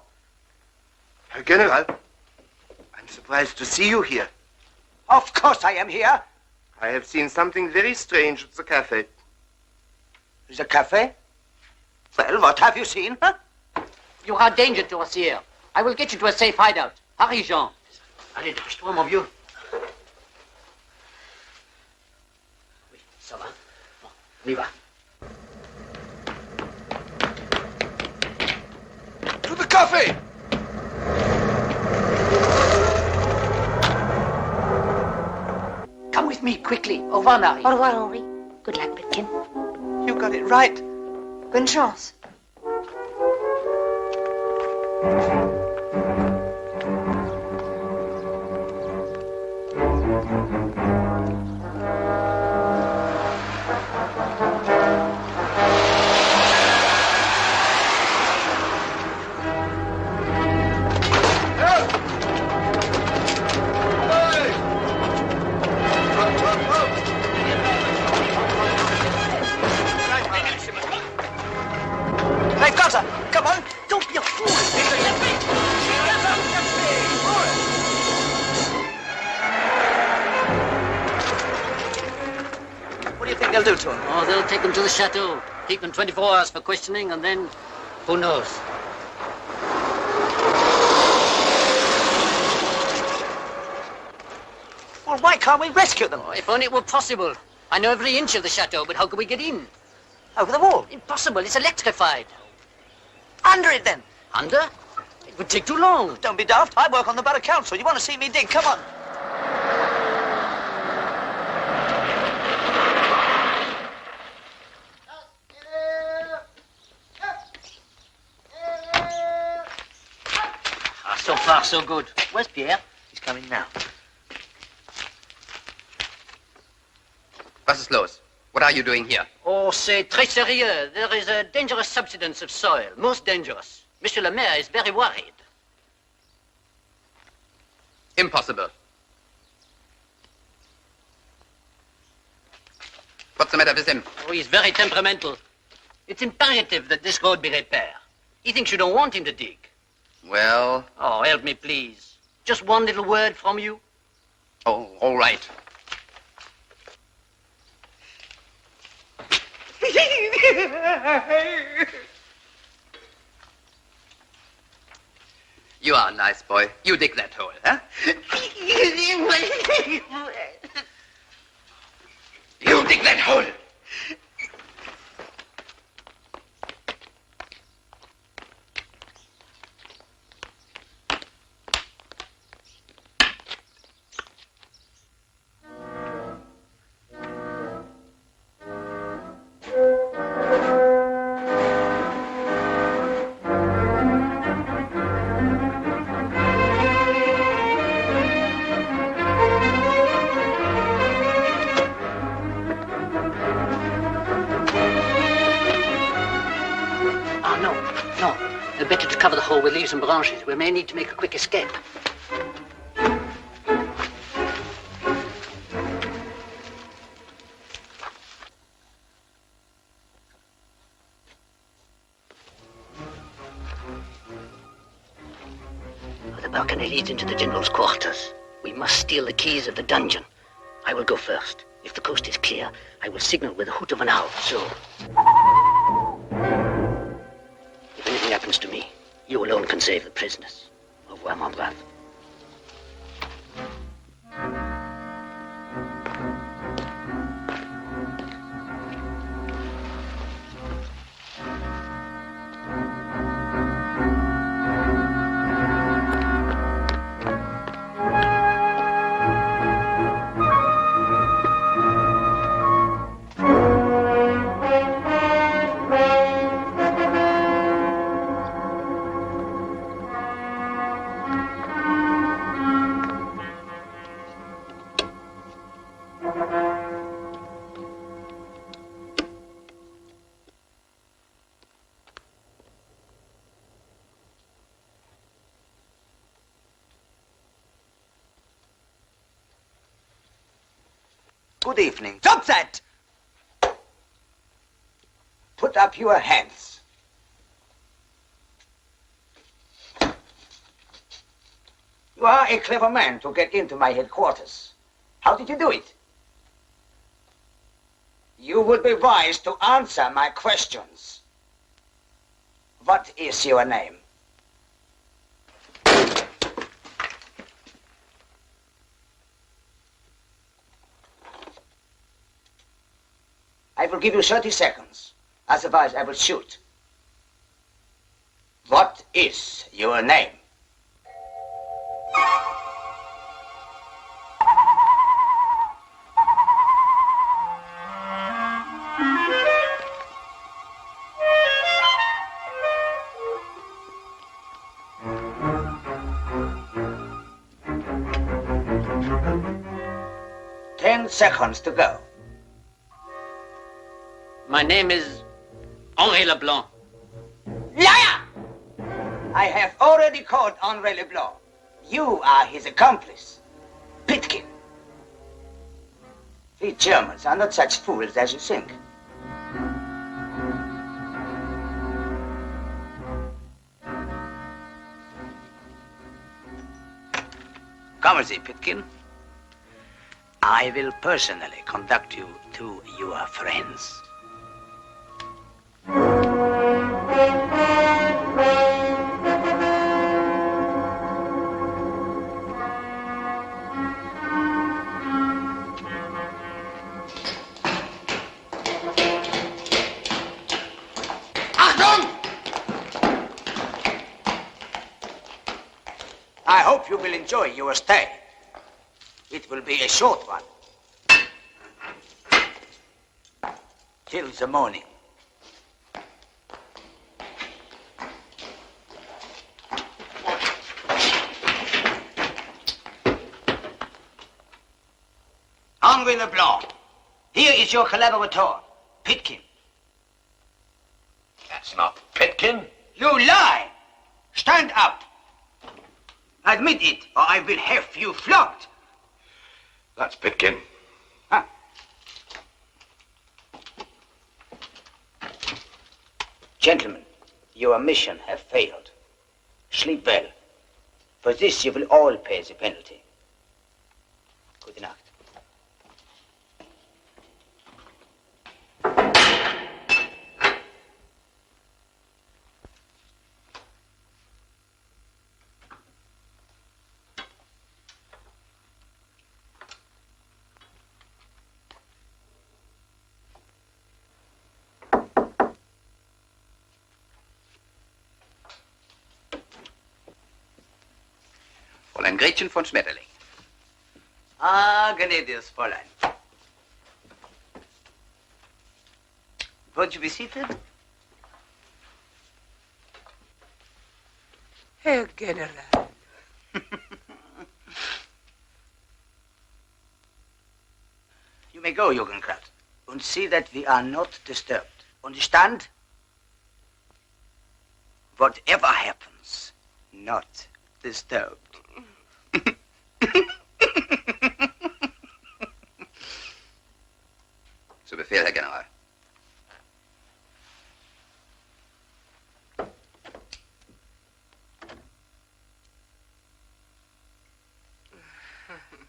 Herr General, I'm surprised to see you here. Of course I am here. I have seen something very strange at the cafe. The cafe? Well, what have you seen, huh? You are a danger to us here. I will get you to a safe hideout. Hurry, Jean. Allez, dépêche-toi, mon vieux. Oui, ça va. Bon, on y va. To the cafe! Come with me, quickly. Au revoir, Marie. Au revoir, Henri. Good luck, Bitkin. You got it right. Bonne chance. They've got her. Come on. Don't be a fool. What do you think they'll do to him? Oh, they'll take him to the chateau. Keep him 24 hours for questioning, and then who knows? Well, why can't we rescue them? Oh, if only it were possible. I know every inch of the chateau, but how can we get in? Over the wall. Impossible. It's electrified. Under it, then. Under? It would take too long. Don't be daft. I work on the Borough Council. You want to see me dig? Come on. So far, so good. Where's Pierre? He's coming now. Was ist los? What are you doing here? Oh, c'est très sérieux. There is a dangerous subsidence of soil. Most dangerous. Monsieur le Maire is very worried. Impossible. What's the matter with him? Oh, he's very temperamental. It's imperative that this road be repaired. He thinks you don't want him to dig. Well... Oh, help me, please. Just one little word from you. Oh, all right. You are a nice boy. You dig that hole, huh? You dig that hole. Better to cover the hole with leaves and branches. We may need to make a quick escape. balcony leads into the general's quarters. We must steal the keys of the dungeon. I will go first. If the coast is clear, I will signal with the hoot of an owl, so... If anything happens to me, you alone can save the prisoners. Au revoir, mon brave. Good evening. Stop that! Put up your hands. You are a clever man to get into my headquarters. How did you do it? You would be wise to answer my questions. What is your name? I will give you 30 seconds. Otherwise, I will shoot. What is your name? Ten seconds to go. My name is Henri Leblanc. Liar! I have already called Henri Leblanc. You are his accomplice, Bitkin. We Germans are not such fools as you think. Come with me, Pitkin. I will personally conduct you to your friends. I hope you will enjoy your stay. It will be a short one. Till the morning. Henri Leblanc, here is your collaborator, Pitkin. That's not Pitkin. You lie! Stand up! Admit it, or I will have you flogged. That's Pitkin. Huh. Gentlemen, your mission has failed. Sleep well. For this you will all pay the penalty. Good night. Fräulein Gretchen von Schmetterling. Ah, gnädiges Fräulein. Won't you be seated? Herr General. You may go, Jugendkraut, and see that we are not disturbed. Understand? Whatever happens, not disturbed. Zu Befehl, Herr General.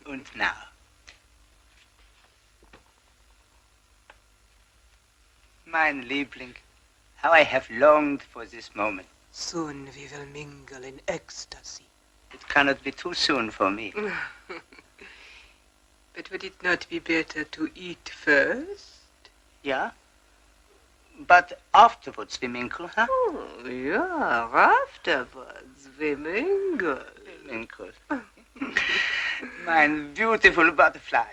Und now. Mein Liebling, how I have longed for this moment. Soon we will mingle in ecstasy. It cannot be too soon for me. But would it not be better to eat first? Yeah? But afterwards we mingle, huh? Oh, yeah, afterwards we mingle. We mingle. Mein beautiful butterfly.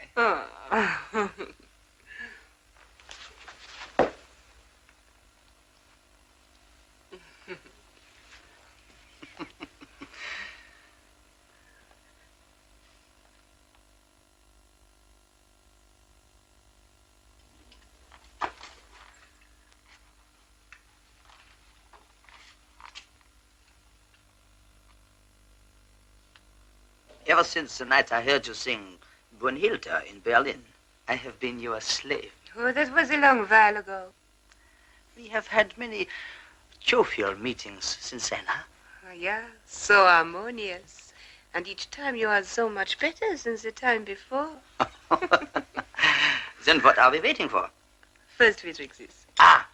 Ever since the night I heard you sing Brunhilde in Berlin, I have been your slave. Oh, that was a long while ago. We have had many jovial meetings since then, huh? Oh, yeah, so harmonious. And each time you are so much better than the time before. Then what are we waiting for? First we drink this. Ah,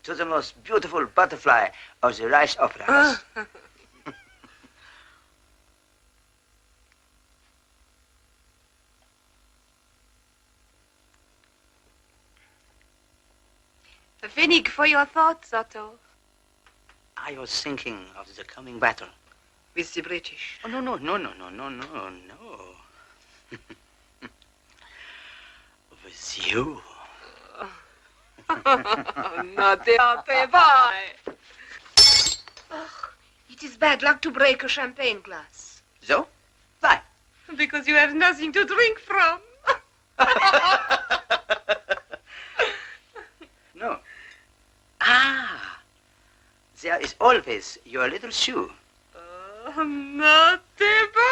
to the most beautiful butterfly of the Reich Opera House. A pfennig for your thoughts, Otto. I was thinking of the coming battle. With the British. Oh, no. With you. Not the bye. Oh, it is bad luck to break a champagne glass. So? Why? Because you have nothing to drink from. No. Ah, there is always your little shoe. Oh, not the bye.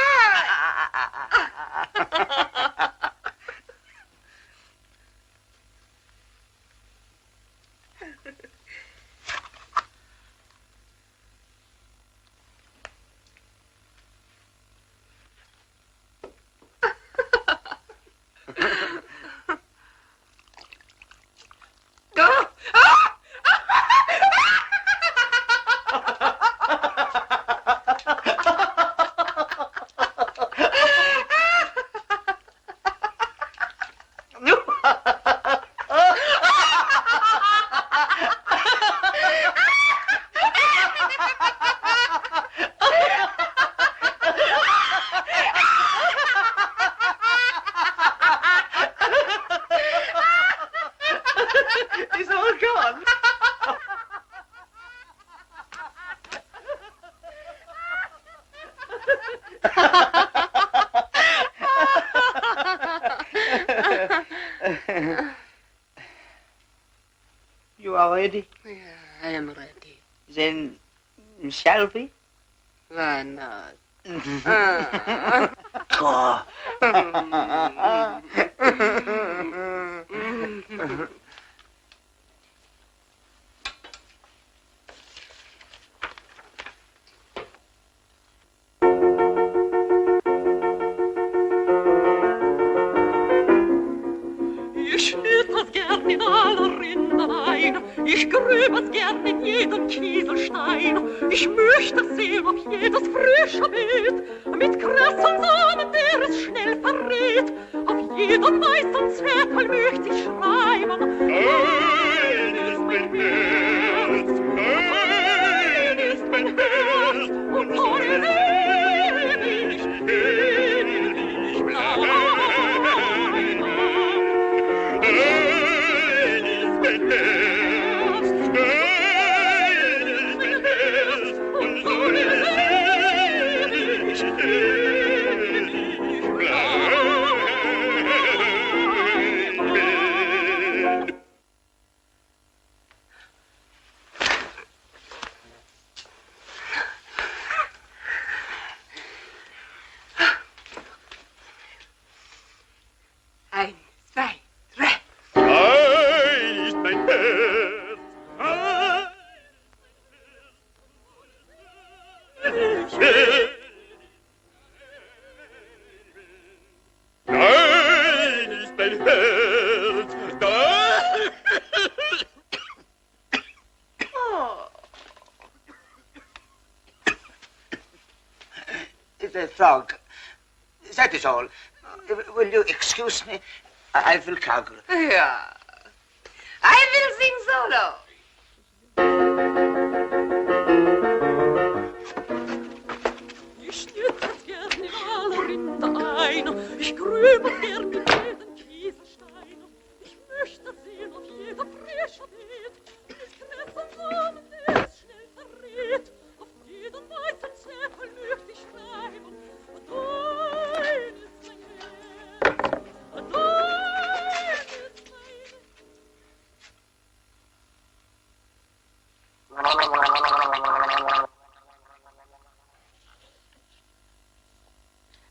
It's all gone. You are ready? Yeah, I am ready. Then, shall we? Why not? Oh. Ich schlürf das gern in aller Rinnereien, ich grüb es gern in jedem Kieselstein, ich möchte sehen, ob jedes frische Beet mit krassen Samen, der es schnell verrät, auf jedem weißen Zettel möchte ich schreiben. Ein ist mein Herz, ein ist mein Herz, und ohne ewig, ewig bleiben. Ein, zwei, drei. Ein ist mein Herz, ein the frog. That is all. Will you excuse me? I will gargle. Yeah. I will sing solo. Ich schnitze gern in alle Rinder ein, ich grübe gern in jeden Kieselstein. Ich möchte sehen auf jeder frische Beet, des Krebs Namen, der es schnell verrät. Auf jeden weißen Zettel möcht ich schreiben, dein ist mein Herz, dein ist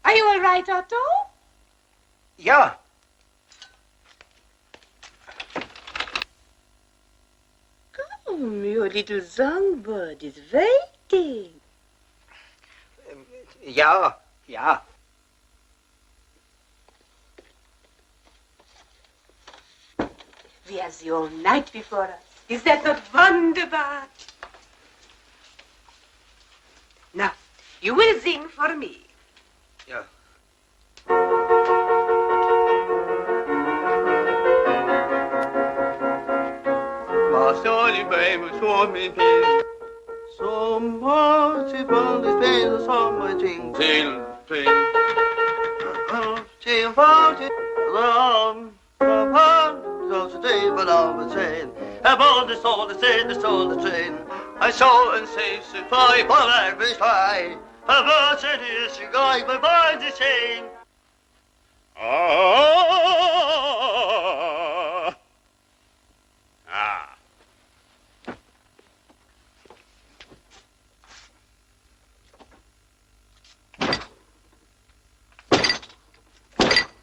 Are you all right, Otto? Ja. Come, your little songbird is waiting. Ja. We have the whole night before us. Is that not wonderful? Now, you will sing for me. Ja. Waar zal je bij me zo mee pijn? Zomaar zit van de spelen, zomaar ting, ting, ting. Ting, van, ting, ram, ram, zoals het even al wat zijn. Heb al de zon, de train. I saw and saved the five on every side. A virgin is a guy behind the chain.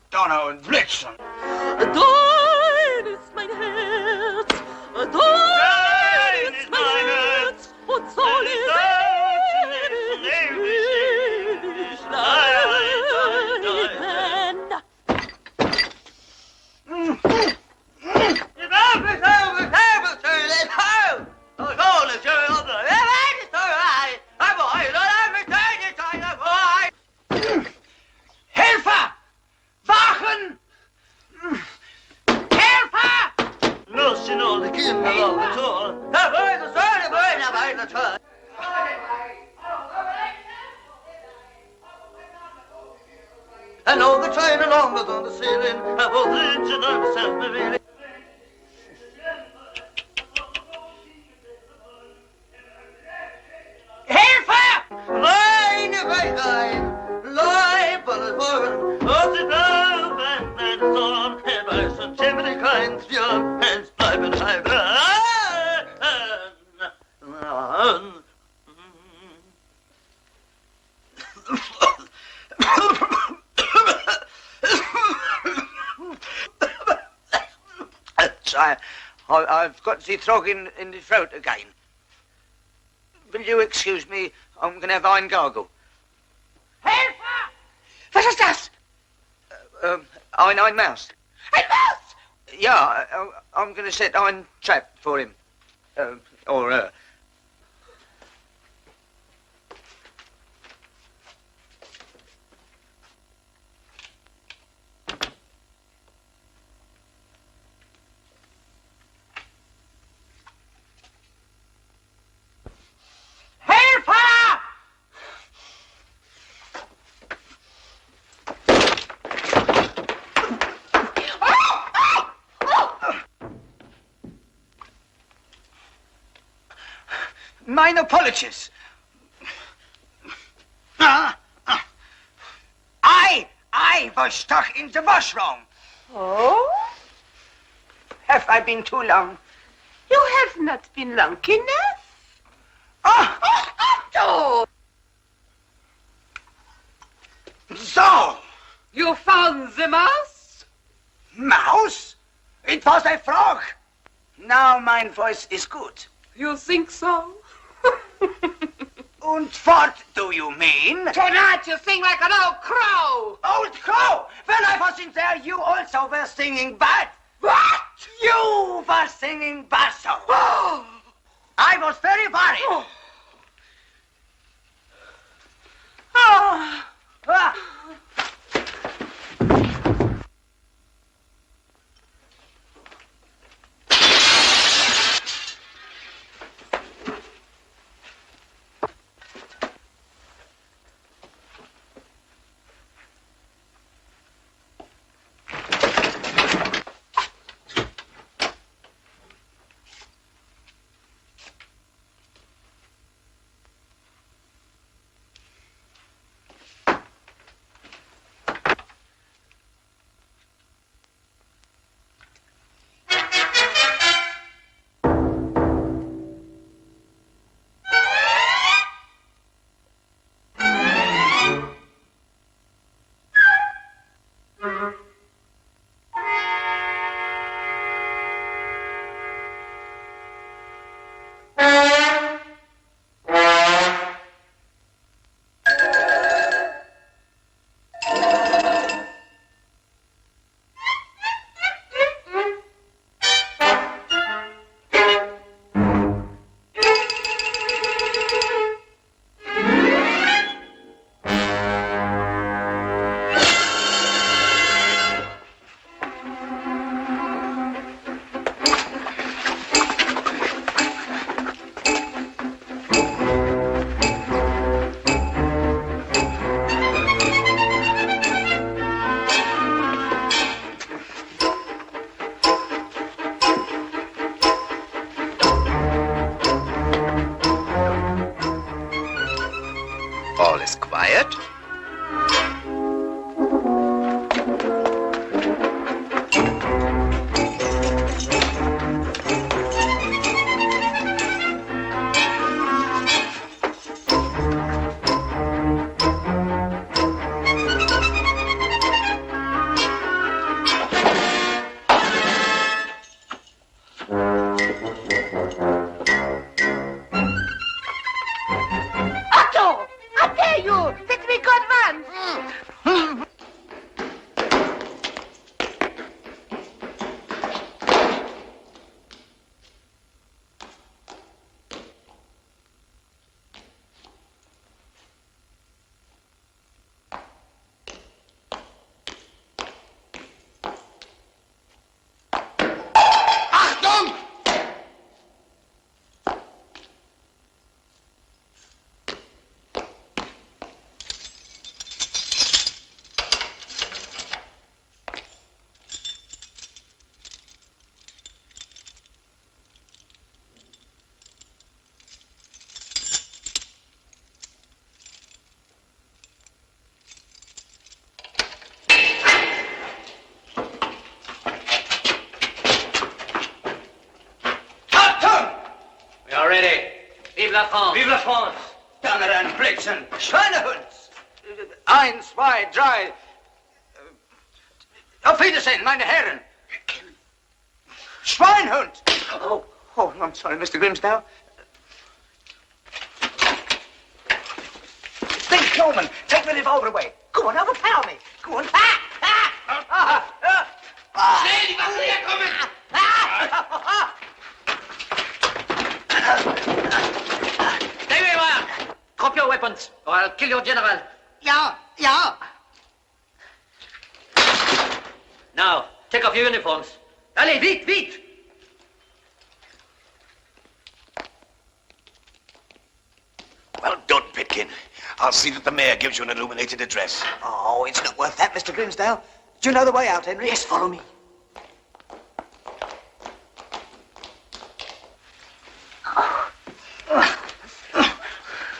Donner und Blitzen. Dein ist mein Herz, dein ist mein Herz, und soll ich ewig Helfer! Wachen! Helfer! Losing all the kinder of the tour. I've heard the story, but I've heard the tour. I know the train longer than the ceiling. I will reach and understand the feeling. Helfer! Reine Wein, Leib und das Morgen, aus dem Blau, wenn ein Zorn, er weiß und ziemlich kein Fjord, es bleiben halb. I've got the frog in the throat again. Will you excuse me? I'm going to have ein gargle. Helfer! Was ist das? Ein mouse. Ein Maus! Yeah, I'm going to set ein trap for him. Or her. Mine apologies. I was stuck in the washroom. Oh? Have I been too long? You have not been long enough. Otto! So! You found the mouse? Mouse? It was a frog. Now my voice is good. You think so? And what do you mean? Tonight you sing like an old crow. Old crow? When I was in there, you also were singing bad. What? You were singing basso. Oh. I was very worried. Oh. All is quiet. Vive la France! Donner and Blitzen! Schweinehund! 1, 2, 3. Auf Wiedersehen, meine Herren! Schweinehund! Oh, I'm sorry, Mr. Grimsdale. Think, Norman. Take the revolver away. Go on, overpower me. Go on. Schnell, die Waffen herkommen! Stay where you are. Drop your weapons, or I'll kill your general. Ja. Now, take off your uniforms. Allez, vite, vite! Well done, Bitkin. I'll see that the mayor gives you an illuminated address. Oh, it's not worth that, Mr. Grimsdale. Do you know the way out, Henri? Yes, follow me.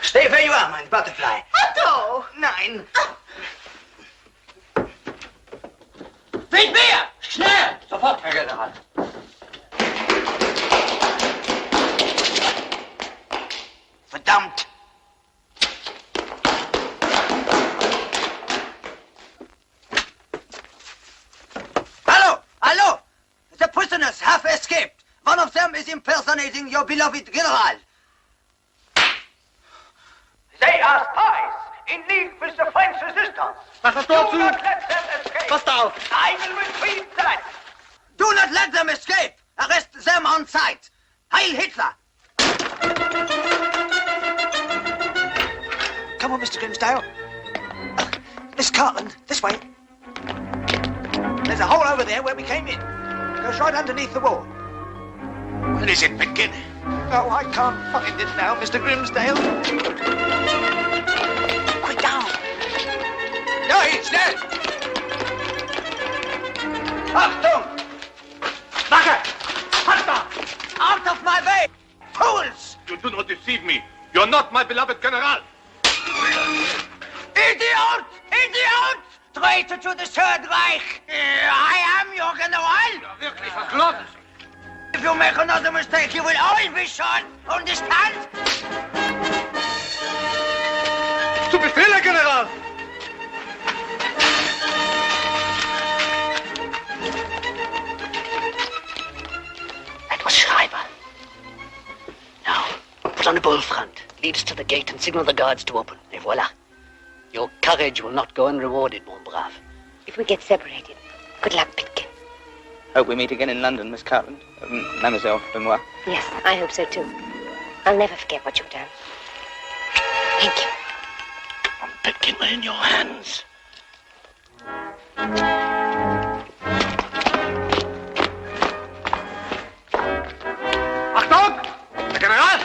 Stay where you are, mein Butterfly. Otto! Nein. Bringt mehr! Schnell! Sofort, Herr General. Verdammt! Hello! The prisoners have escaped. One of them is impersonating your beloved general. They are spies in league with the French resistance. Mach das Tor Do zu! not let them escape. Passt auf! I will retrieve that. Do not let them escape. Arrest them on sight. Heil Hitler! Come on, Mr. Grimsdale. Miss Cartland, this way. There's a hole over there where we came in. Goes right underneath the wall. Where is it, Bitkin? Oh, I can't find it now, Mr. Grimsdale. Quick down. Ja, schnell! Achtung! Wache! Halt da! Out of my way! Fools! You do not deceive me. You're not my beloved general. Idiot! Idiot! Traitor to the Third Reich! I am your general! Ja, wirklich, was los ist? If you make another mistake, you will always be shot. Understand? Zu Befehl, Herr General! That was Schreiber. Now, put on a bull front. Lead us to the gate and signal the guards to open. Et voila. Your courage will not go unrewarded, mon brave. If we get separated, good luck, Bitkin. Hope we meet again in London, Miss Cartland. Mademoiselle Vilmour. Yes, I hope so too. I'll never forget what you've done. Thank you. Bitkin, we're in your hands. Achtung! Herr General!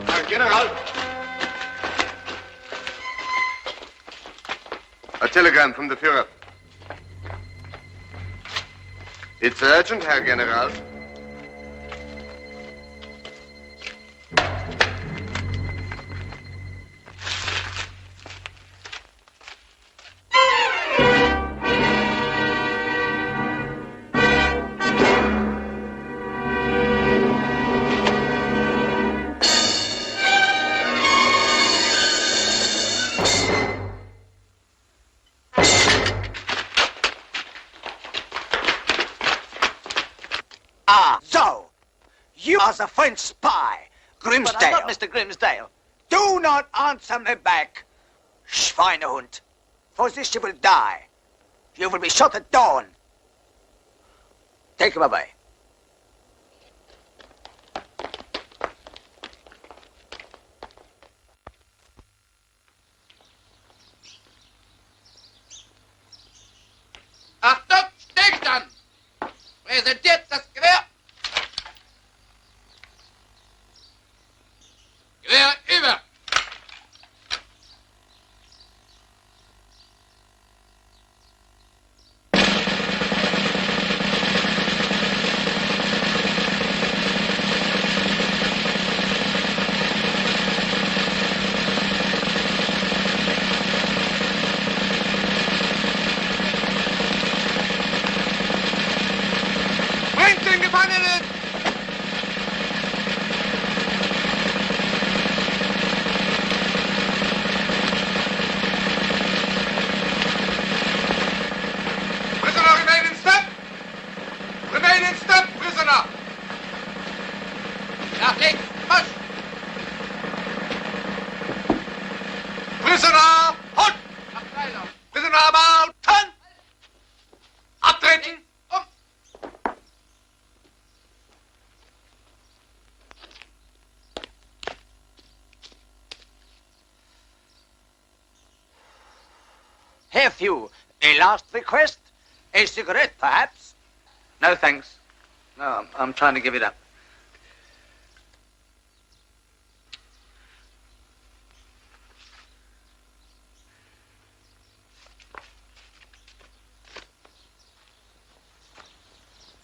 Herr General! A telegram from the Führer. It's urgent, Herr General. So, you are the French spy, Grimsdale. But I'm not Mr. Grimsdale. Do not answer me back, Schweinehund. For this you will die. You will be shot at dawn. Take him away. Achtung, Stillstand! Präsentiert das Gewehr! Gewehr über! Bringt den Gefangenen! Prisoner, remain in step! Remain in step, prisoner! Nach links, marsch! Prisoner, halt! Prisoner, mountain! Abtreten! Have you a last request? A cigarette, perhaps? No, thanks. No, I'm trying to give it up.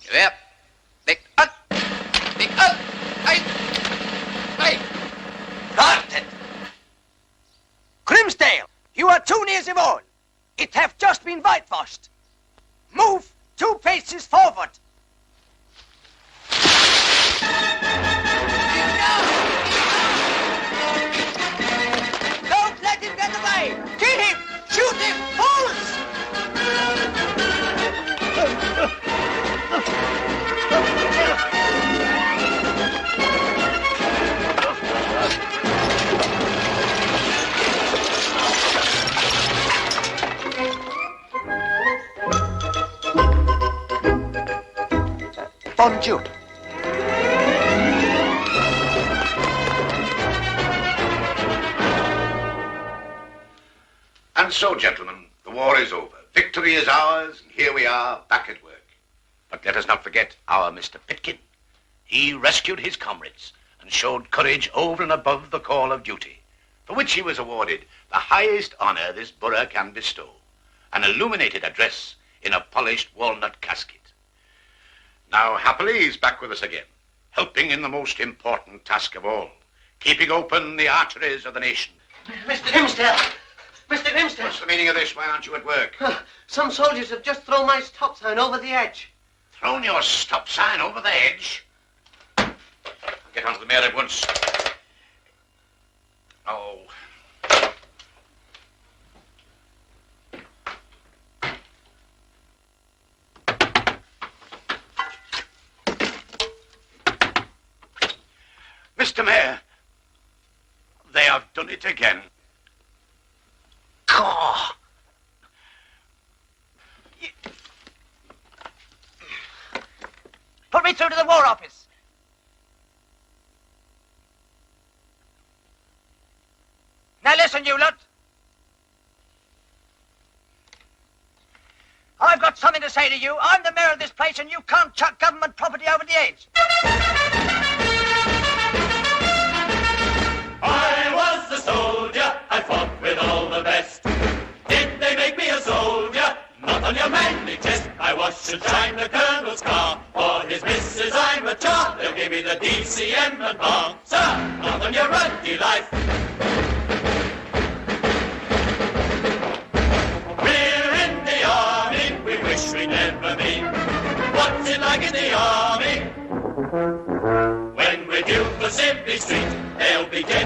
Gewehr! Legt an! Legt an! Ein! Zwei! Wartet! Grimsdale, you are too near the wall. It have just been whitewashed. Move 2 paces forward. Don't let him get away. Kill him. Shoot him. Fools! Bonjour. And so, gentlemen, the war is over. Victory is ours, and here we are, back at work. But let us not forget our Mr. Bitkin. He rescued his comrades and showed courage over and above the call of duty, for which he was awarded the highest honor this borough can bestow, an illuminated address in a polished walnut casket. Now, happily, he's back with us again, helping in the most important task of all, keeping open the arteries of the nation. Mr. Grimsdale! Mr. Grimsdale! What's the meaning of this? Why aren't you at work? Some soldiers have just thrown my stop sign over the edge. Thrown your stop sign over the edge? Get onto the mayor at once. Oh. Mr. Mayor, they have done it again. Caw. Put me through to the War Office. Now listen, you lot. I've got something to say to you. I'm the mayor of this place, and you can't chuck government property over the edge. I was a soldier, I fought with all the best. Did they make me a soldier? Not on your manly chest. I was and shine the colonel's car. a chart, they'll give me the DCM and bar. Sir, not on your ruddy life. We're in the army, we wish we'd never been. What's it like in the army? When we're due for Sibley Street, they'll be dead.